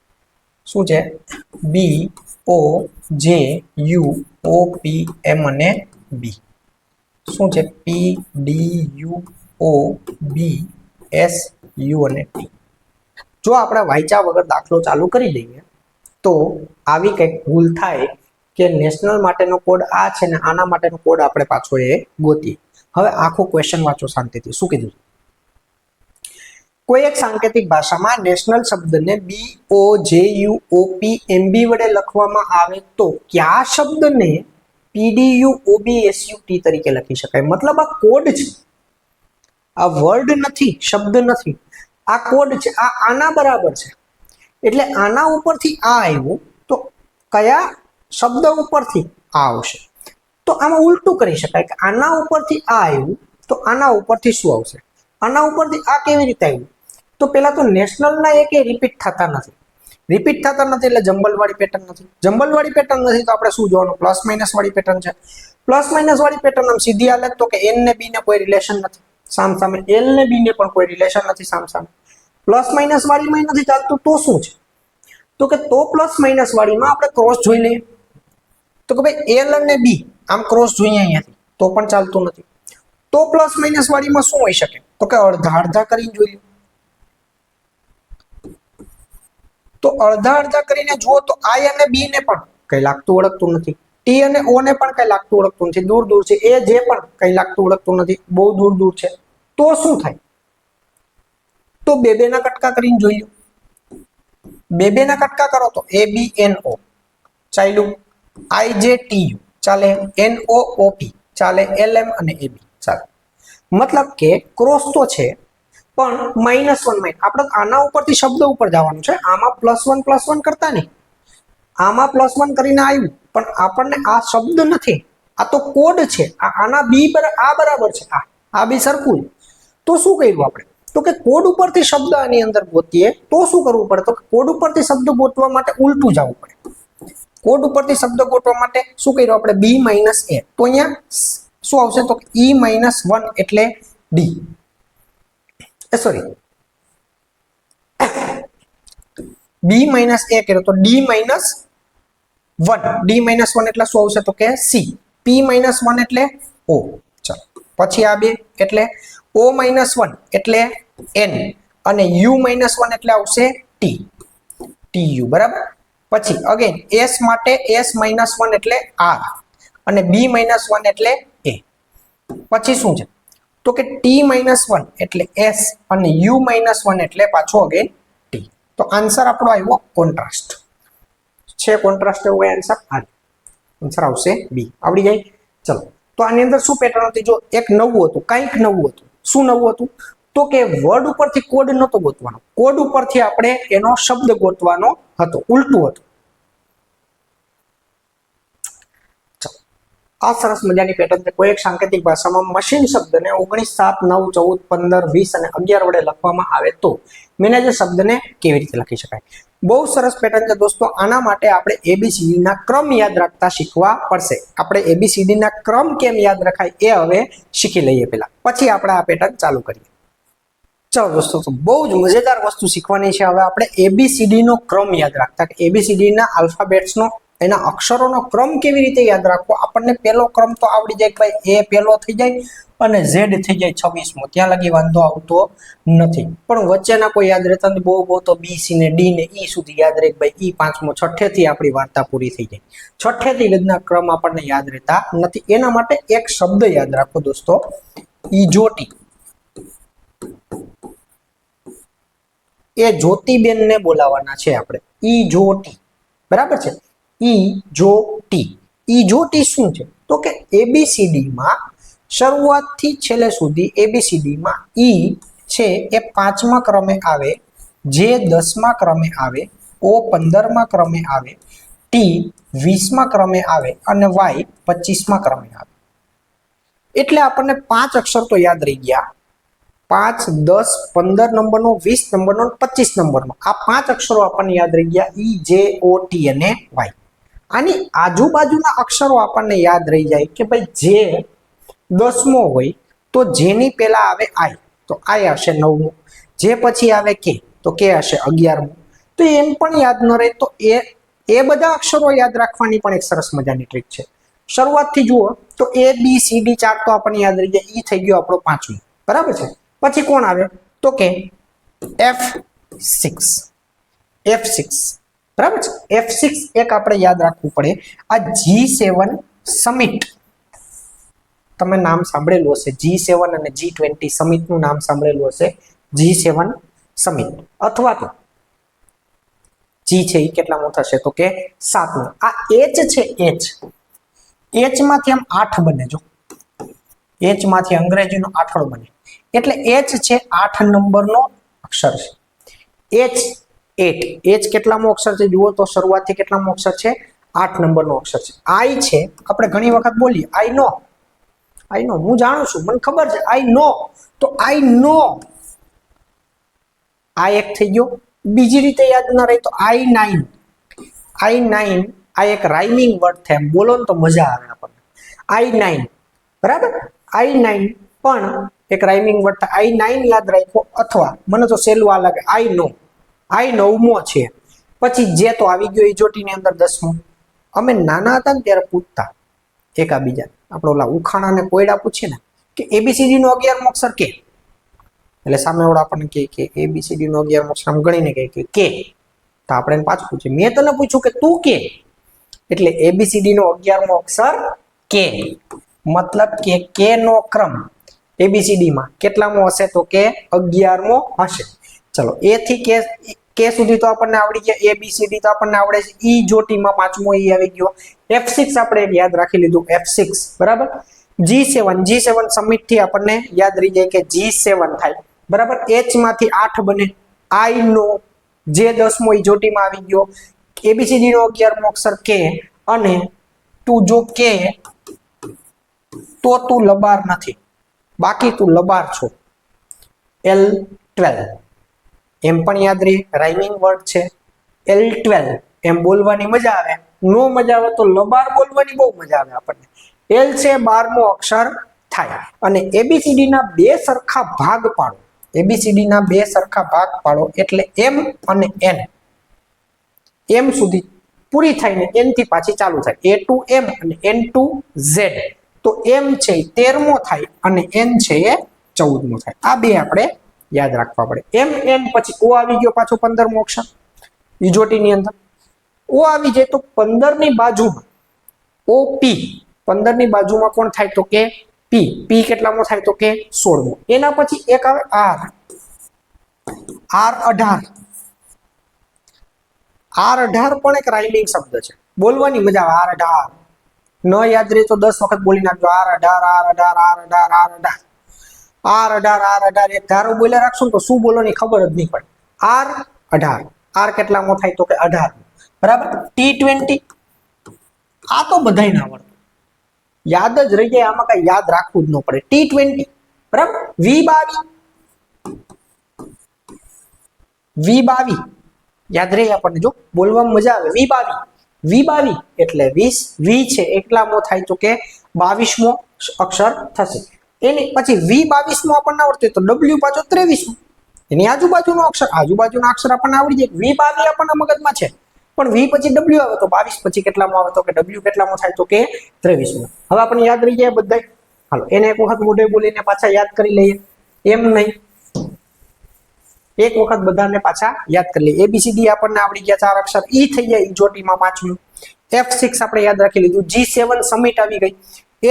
શું છે? B O J U O P M અને B. શું છે? P D U O B S U અને T. જો આપણે વાંચ્યા વગર દાખલો ચાલુ કરી દઈએ તો આવી કંઈક ભૂલ થાય કે નેશનલ માટેનો કોડ આ છે ને આના માટેનો કોડ આપણે પાછો એ ગોતીએ. હવે આખો ક્વેશ્ચન વાંચો શાંતિથી. શું કીધું? કોઈ એક સાંકેતિક ભાષામાં નેશનલ શબ્દને BOJUOP MB વડે લખવામાં આવે તો કયા શબ્દને PDUOBSUT તરીકે લખી શકાય? મતલબ આ કોડ છે, આ વર્ડ નથી, શબ્દ નથી, આ કોડ છે. આ આના બરાબર છે એટલે આના ઉપરથી આ આવ્યું તો કયા શબ્દ ઉપરથી આ આવશે? તો આમાં ઉલટું કરી શકાય કે આના ઉપરથી આ આવ્યું તો આના ઉપરથી શું આવશે? આના ઉપરથી આ કેવી રીતે આવ્યું? તો પેલા તો નેશનલના એક રિપીટ થતા નથી. રિપીટ થતા નથી એટલે જમ્બલ વાળી પેટર્ન નથી. જમ્બલ વાળી પેટર્ન નથી તો આપણે શું જોવાનું? પ્લસ માઇનસ વાળી પેટર્ન છે. પ્લસ માઇનસ વાળી પેટર્ન આમ સીધી હાલત તો કે n ને b ને કોઈ રિલેશન નથી સામસામે, l ને b ને પણ કોઈ રિલેશન નથી સામસામે. પ્લસ માઇનસ વાળીમાં નથી ચાલતું તો શું છે? તો કે તો પ્લસ માઇનસ વાળીમાં આપણે ક્રોસ જોઈ લઈએ તો કે ભાઈ l અને b આમ ક્રોસ જોઈએ અહીંયાથી તો પણ ચાલતું નથી. તો પ્લસ માઇનસ વાળીમાં શું હોઈ શકે? તો કે અડધા અડધા કરીને જોઈ લો. તો અડધા અડધા કરીને જુઓ તો I અને B ને પણ કઈ લાગતું ઓળખતું નથી, T અને O ને પણ કઈ લાગતું ઓળખતું નથી, દૂર દૂર છે. એ જે પણ કઈ લાગતું ઓળખતું નથી, બહુ દૂર દૂર છે. તો શું થાય? તો બે બે ના કટકા કરીને જોઈ લો. બે બે ના કટકા કરો તો ABNO ચાલ્યું, IJTU ચાલે, NOOP ચાલે, LM અને AB ચાલે. મતલબ કે ક્રોસ તો છે પણ -1 આપણે આના ઉપરથી શબ્દ ઉપર જવાનું છે. આમાં +1 કરતા નહીં, આમાં +1 કરીને આવ્યું પણ આપણને આ શબ્દ નથી, આ તો કોડ છે. આના B આ બરાબર છે, આ B સરખું. તો શું કર્યું આપણે? તો કે કોડ ઉપરથી શબ્દ આની અંદર ગોતીએ તો શું કરવું પડે? તો કોડ ઉપરથી શબ્દ ગોતવા માટે ઉલટું જવું પડે. કોડ ઉપરથી શબ્દ ગોતવા માટે શું કર્યું આપણે? B - A. તો અહીંયા શું આવશે? તો E - 1 એટલે D. સોરી, B - A કર્યો તો D - 1. D - 1 એટલે શું આવશે? તો કે C. P - 1 એટલે O. ચાલો પછી આ બે એટલે O - 1 એટલે N અને U - 1 એટલે આવશે T. TU બરાબર. પછી અગેન S માટે S - 1 એટલે R અને B - 1 એટલે A. પછી શું છે? તો કે T - 1 એટલે S અને U - 1 એટલે પાછો અગેન T. તો આન્સર આપણો આવ્યો કોન્ટ્રાસ્ટ છે. કોન્ટ્રાસ્ટ એવો આન્સર આન્સર આવશે B. આવડી જાય? ચલો તો આની અંદર શું પેટર્ન હતી? જો એક નવું હતું, કંઈક નવું હતું. શું નવું હતું? તો કે વર્ડ ઉપરથી કોડ નહોતો ગોતવાનો, કોડ ઉપરથી આપણે એનો શબ્દ ગોતવાનો હતો. ઉલટું હતું. આ સરસ મજાની પેટર્ન છે. કોઈ એક સાંકેતિક ભાષામાં મશીન શબ્દને 19, 7, 9, 14, 15, 20 અને 11 વડે લખવામાં આવે તો મેનેજર શબ્દને કેવી રીતે લખી શકાય? બહુ સરસ પેટર્ન છે દોસ્તો. આના માટે આપણે ABCD ના ક્રમ યાદ રાખતા શીખવા પડશે. આપણે ABCD ના ક્રમ કેમ યાદ રખાય એ હવે શીખી લઈએ પહેલા, પછી આપણે આ પેટર્ન ચાલુ કરીએ. ચલો દોસ્તો, તો બહુ જ મજેદાર વસ્તુ શીખવાની છે. હવે આપણે ABCD નો ક્રમ યાદ રાખતા, કે ABCD ના આલ્ફાબેટ્સ નો, એના અક્ષરોનો ક્રમ કેવી રીતે યાદ રાખવો. આપણને પહેલો ક્રમ તો આવડી જાય કે ભાઈ A પહેલો થઈ જાય અને Z થઈ જાય 26મો, ત્યાં લગી વાંધો આવતો નથી. પણ વચ્ચેના કોઈ યાદ રહેતા નથી. બહુ તો B, C ને D ને E સુધી યાદ રહે ભાઈ E 5મો, છઠ્ઠેથી આપણી વાર્તા પૂરી થઈ જાય. છઠ્ઠેથી વિધના ક્રમ આપણને યાદ રહેતા નથી. એના માટે એક શબ્દ યાદ રાખો દોસ્તો, ઈજોટી. એ જ્યોતિબેન ને બોલાવવાના છે આપણે. ઈજોટી બરાબર છે. ઈજોટી. ઈજોટી શું છે? તો કે ABCD માં શરૂઆતથી છેલ્લે સુધી ABCD માં ઈ છે એ 5મા ક્રમે આવે, જે 10મા ક્રમે આવે, O 15મા ક્રમે આવે, T 20મા ક્રમે આવે અને Y 25મા ક્રમે આવે. એટલે આપણને 5 અક્ષર તો યાદ રહી ગયા. 5, 10, 15 નંબરનો, 20 નંબરનો, 25 નંબરનો. આ 5 અક્ષરો આપણને યાદ રહી ગયા, E, J, O, T અને Y. આની આજુબાજુના અક્ષરો આપણને યાદ રહી જાય કે ભાઈ જે 10મો હોય તો જેની પહેલા આવે I, તો I હશે 9મો. જે પછી આવે K, તો K હશે 11મો. તો એમ પણ યાદ ન રહે તો એ બધા અક્ષરો યાદ રાખવાની પણ એક સરસ મજાની ટ્રીક છે. શરૂઆતથી જુઓ તો A, B, C, D 4 તો આપણને યાદ રહી જાય. E થઈ ગયો આપણો 5મો. બરાબર છે. પછી કોણ આવે તો કે F6 બરાબર છે. F6 એક આપણે યાદ રાખવું પડે. આ G7 સમિટ તમે નામ સાંભળેલું હશે, G7 અને G20 સમિટ નું નામ સાંભળેલું હશે. G7 સમિટ અથવા તો G છે એ કેટલામો થશે તો કે 7મો. આ H છે, H માંથી આમ 8 બને. જો H માંથી અંગ્રેજીનો આઠડો બને એટલે H છે 8 નંબરનો અક્ષર છે. H કેટલામો અક્ષર છે જુઓ તો શરૂઆતથી કેટલામો અક્ષર છે 8 નંબરનો અક્ષર છે. I છે આપણે ઘણી વખત બોલીએ I નો હું જાણું છું, મને ખબર છે I નો, તો I નો આ એક થઈ ગયો. બીજી રીતે યાદ ના રહી તો I9 આ એક રાઇમિંગ વર્ડ છે, બોલો ને તો મજા આવે આપણને. I9 બરાબર, I9 પણ એક રાઇમિંગ વર્ડ થાય. I9 યાદ રાખો અથવા મને તો સહેલું આ લાગે I નવમો છે. પછી જે તો આવી ગયો ઈજોટીની અંદર 10મો. અમે નાના હતા ને ત્યારે પૂછતા એકાબીજા, આપણે ઓલા ઉખાણા ને કોયડા પૂછીએ ને કે ABCD નો 11મો અક્ષર કે, એટલે સામે વાળા આપણને કે ABCD નો 11મો અક્ષર આમ ગણીને કહે કે, તો આપણે એને પાછું પૂછીએ મેં તને પૂછ્યું કે તું કે, એટલે ABCD નો 11મો અક્ષર કે. મતલબ કે નો ક્રમ ABCD માં કેટલામો હશે તો કે 11મો હશે. ચલો A થી કે સુધી તો આપણને આવડી ગયા, ABCD તો આપણને આવડે છે. ઈ જોટીમાં 5મો ઈ આવી ગયો. F6 આપણે યાદ રાખી લીધું, F6 બરાબર. G7 સમિટ થી આપણને યાદ રહી જાય કે G7 થાય બરાબર. H માંથી 8 બને. I નો જે 10મો ઈ જોટીમાં આવી ગયો. ABCD નો 11મો અક્ષર કે, અને તું જો કે તો તું લબાર નથી, બાકી તું લબાર છો. L12 એમ પણ યાદ રહે, રાઇમિંગ વર્ડ છે. L12 એમ બોલવાની મજા આવે, નો મજા આવે તો લબાર બોલવાની બહુ મજા આવે આપણને. L છે 12મો અક્ષર થાય. અને ABCD ના બે સરખા ભાગ પાડો, ABCD ના બે સરખા ભાગ પાડો એટલે M અને N, M સુધી પૂરી થઈને N થી પાછી ચાલુ થાય. A to M અને N to Z. તો M છે 13મો થાય અને N છે એ 14મો થાય. આ બે આપણે યાદ રાખવા પડે. MN પછી O આવી ગયો પાછો 15મો અક્ષર ઈજોટીની અંદર. O આવી જાય તો 15 ની બાજુમાં OP, 15 ની બાજુમાં કોણ થાય તો કે P કેટલામો થાય તો કે 16મો. એના પછી એક આવે R18 પણ એક રાઇમિંગ શબ્દ છે, બોલવાની મજા આવે. R18 ન યાદ રહે તો 10 વખત બોલી નાખજો. R18 એક ધારો બોલ્યા રાખશો ને તો શું બોલવાની ખબર જ નહીં પડે. R18 R કેટલામો થાય તો કે 18 બરાબર. T20 આ તો બધાયને આવડતું, યાદ જ રહી જાય, આમાં કઈ યાદ રાખવું જ ન પડે. T20 બરાબર. V22 યાદ રહે આપણને, જો બોલવામાં મજા આવે. V22 એટલે 20, V છે એકલામો થાય તો કે 22મો અક્ષર થશે. એની પછી V22મો આપણને આવડતું તો W પાછો 23મો, એની આજુબાજુના અક્ષર આપણને આવડી જાય. V22 આપણને મગજમાં છે, પણ V પછી W આવે તો 22 પછી કેટલામો આવે તો કે W કેટલામો થાય તો કે 23મો. હવે આપણને યાદ રહી જાય બધા. હાલો એને એક વખત મોઢે બોલીને પાછા યાદ કરી લઈએ. એમ નહીં, એક વખત બધાને પાછા યાદ કરી લઈએ. ABCD આપણને આવડી ગયા 4 અક્ષર. ઈ થઈ જાય ઈજોટીમાં 5મું. F6 આપણે યાદ રાખી લીધું. G7 સમિટ આવી ગઈ.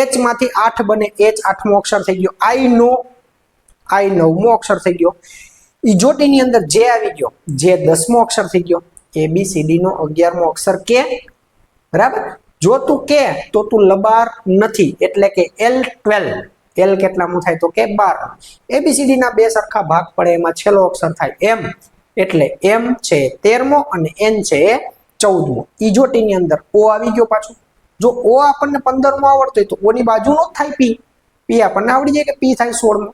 H માંથી 8 બને, H 8મો અક્ષર થઈ ગયો. I 9મો અક્ષર થઈ ગયો. ઈજોટીની અંદર જે આવી ગયો, જે 10મો અક્ષર થઈ ગયો. ABCD નો 11મો અક્ષર કે બરાબર. જો તું કે તો તું લબાર નથી એટલે કે L12. L કેટલામું થાય તો કે 12. ABCD ના બે સરખા ભાગ પડે, એમાં છેલ્લો અક્ષર થાય M, એટલે M છે 13મો અને N છે 14મો. ઈજોટીની અંદર O આવી ગયો પાછું. જો O આપણને 15મો આવડતો હોય તો O ની બાજુનો જ થાય P આપણને આવડી જાય કે P થાય 16મો.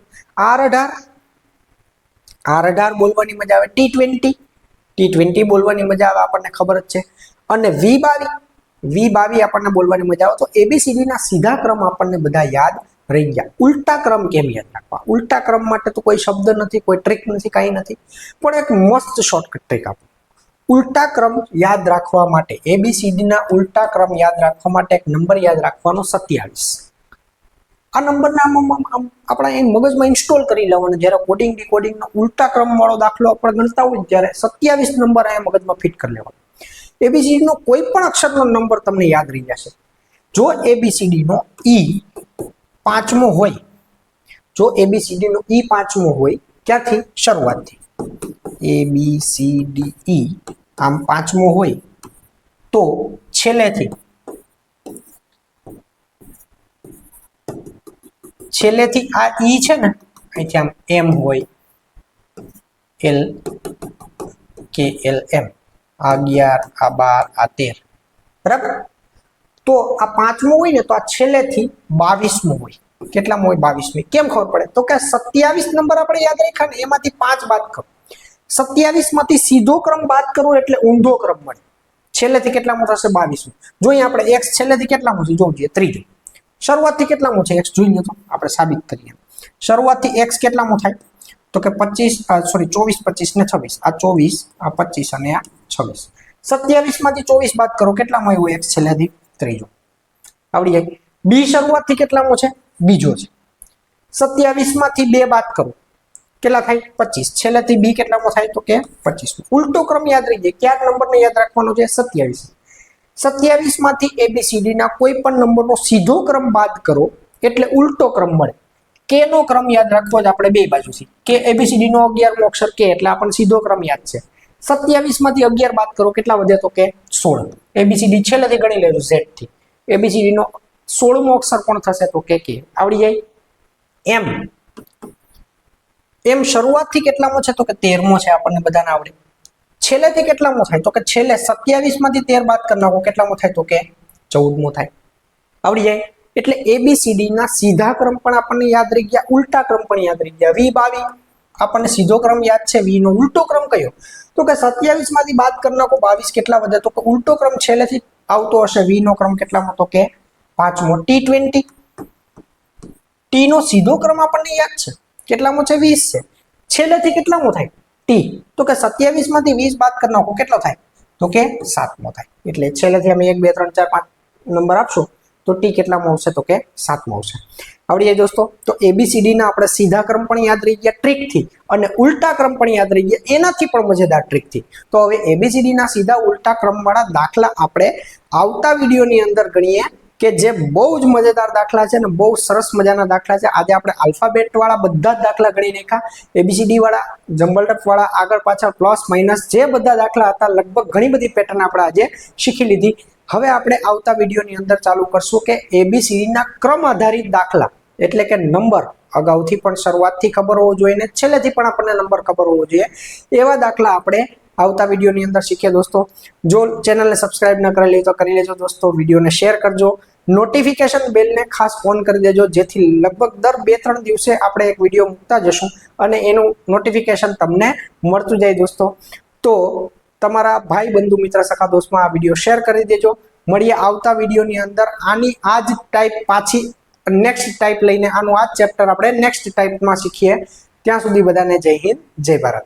R18 બોલવાની મજા આવે. T20 બોલવાની મજા આવે, આપણને ખબર જ છે. અને V22 આપણને બોલવાની મજા આવે. તો ABCD ના સીધા ક્રમ આપણને બધા યાદ રહી ગયા. ઉલટા ક્રમ કેમ યાદ રાખવા? ઉલટા ક્રમ માટે તો કોઈ શબ્દ નથી, કોઈ ટ્રીક નથી, કાંઈ નથી, પણ એક મસ્ત શોર્ટકટ ટ્રીક આપો. ઉલટા ક્રમ યાદ રાખવા માટે, ABCD ના ઉલટા ક્રમ યાદ રાખવા માટે એક નંબર યાદ રાખવાનો 27. આ નંબરને આમ આપણા એ મગજમાં ઇન્સ્ટોલ કરી લેવાનો. જ્યારે કોડિંગ ડીકોડિંગનો ઉલટા ક્રમવાળો દાખલો આપણે ગણતા હોય ત્યારે 27 નંબર અહીંયા મગજમાં ફિટ કરી લેવાનો. એબીસીડી નો કોઈ પણ અક્ષરનો નંબર તમને યાદ રહી જશે. જો એબીસીડી નો ઈ પાંચમો હોય, જો એબીસીડી નો ઈ પાંચમો હોય, ક્યાંથી? શરૂઆતથી. એબીસીડી આમ પાંચમો હોય તો છેલ્લેથી આ ઈ છે ને અહીંથી આમ એમ હોય, એલ કે એલ એમ, આ 11, આ 12, આ 13, બરાબર. તો આ પાંચમો હોય ને તો આ છેલ્લેથી 22મો હોય. કેટલામો હોય? 22મી. કેમ ખબર પડે? તો કે 27 નંબર આપણે યાદ રાખ્યા ને, એમાંથી 5 બાદ કરો. 27 માંથી સીધો ક્રમ બાદ કરો એટલે ઊંધો ક્રમ મળે. છેલ્લેથી કેટલામો થશે? 22મો. જોઈએ આપણે x છેલ્લેથી કેટલામો છે જોવું જોઈએ. ત્રીજો. શરૂઆતથી કેટલામો છે x જોઈ લો તો આપણે સાબિત કરીએ. શરૂઆતથી x કેટલામો થાય? તો કે 24, 25 ને 26. આ 24, આ 25 અને આ 26. 27 માંથી 24 બાદ કરો, કેટલામો આવ્યો x છેલ્લેથી? ત્રીજો. આવડી જાય. b શરૂઆતથી કેટલામો છે? બીજો છે. 27 માંથી 2 બાદ કરો, કેટલા થાય? 25. છેલ્લેથી b કેટલામો થાય? તો કે 25. ઉલટો ક્રમ યાદ રહી જાય. કયા નંબરને યાદ રાખવાનો છે? 27. 27 માંથી એબીસીડી ના કોઈ પણ નંબરનો સીધો ક્રમ બાદ કરો એટલે ઉલટો ક્રમ મળે. કે નો ક્રમ યાદ રાખવો જ આપણે બે બાજુથી. કે એબીસીડી નો 11મો અક્ષર કે એટલે આપણને સીધો ક્રમ યાદ છે. 27 માંથી 11 બાદ કરો, કેટલા વધે? તો કે 16. એબીસીડી છેલ્લેથી ગણી લેજો z થી. એબીસીડી નો 16મો અક્ષર કોણ થશે? તો કે આવડી જાય. એમ શરૂઆતથી કેટલામો છે? તો કે 13મો છે. આપણને બધાને આવડે. છેલ્લેથી કેટલામો થાય? તો કે છેલ્લે 27 માંથી 13 બાદ કરી નાખો, કેટલામો થાય? તો કે 14મો થાય. આવડી જાય. એટલે એબીસીડી ના સીધા ક્રમ પણ આપણને યાદ રહી ગયા, ઉલટા ક્રમ પણ યાદ રહી ગયા. 22 આપણને સીધો ક્રમ યાદ છે, v નો ઉલટો ક્રમ કયો? તો કે 27 માંથી બાદ કરી નાખો, 22 કેટલા વધે? તો કે ઉલટો ક્રમ છેલ્લેથી આવતો હશે. v નો ક્રમ કેટલામો? તો કે 5મો. T20 t નો સીધો ક્રમ આપણને યાદ છે, કેટલામો છે? 20 છે. છેલ્લેથી કેટલામો થાય? t. તો કે 27 માંથી 20 બાદ કરી નાખો, કેટલો થાય? તો કે 7મો થાય. એટલે છેલ્લેથી અમે 1 2 3 4 5 નંબર આપશો તો t કેટલામો આવશે? તો કે 7મો આવશે. આવડી જાય દોસ્તો. તો એબીસીડી ના આપણે સીધા ક્રમ પણ યાદ રહી ગયા ટ્રીકથી, અને ઉલટા ક્રમ પણ યાદ રહી ગયા એનાથી પણ મજેદાર ટ્રીકથી. તો હવે એબીસીડી ના સીધા ઉલટા ક્રમવાળા દાખલા આપણે આવતા વિડીયોની અંદર ગણીએ, કે જે બહુ જ મજેદાર દાખલા છે ને બહુ સરસ મજાના દાખલા છે. આજે આપણે આલ્ફાબેટ વાળા બધા જ દાખલા ગણી નાખ્યા. એબીસીડી વાળા, જમ્બલ ટપ વાળા, આગળ પાછળ પ્લસ માઇનસ જે બધા દાખલા હતા, લગભગ ઘણી બધી પેટર્ન આપણે આજે શીખી લીધી. હવે આપણે આવતા વિડીયોની અંદર ચાલુ કરશું કે એબીસીડી ના ક્રમ આધારિત દાખલા, એટલે કે નંબર અગાઉથી પણ શરૂઆતથી ખબર હોવો જોઈએ ને છેલ્લેથી પણ આપણને નંબર ખબર હોવો જોઈએ, એવા દાખલા આપણે આવતા વિડીયોની અંદર શીખીએ દોસ્તો. જો ચેનલને સબસ્ક્રાઇબ ન કરેલી તો કરી લેજો દોસ્તો. વિડીયોને શેર કરજો, નોટિફિકેશન બેલને ખાસ ઓન કરી દેજો, જેથી લગભગ દર 2-3 દિવસે આપણે એક વિડીયો મૂકતા જશું અને એનું નોટિફિકેશન તમને મળતું જાય દોસ્તો. તો તમારા ભાઈ બંધુ મિત્ર સખા દોસ્તમાં આ વિડીયો શેર કરી દેજો. મળીએ આવતા વિડીયોની અંદર આની આ જ ટાઈપ પાછી નેક્સ્ટ ટાઈપ લઈને, આનું આ જ ચેપ્ટર આપણે નેક્સ્ટ ટાઈપમાં શીખીએ. ત્યાં સુધી બધાને જય હિન્દ, જય ભારત.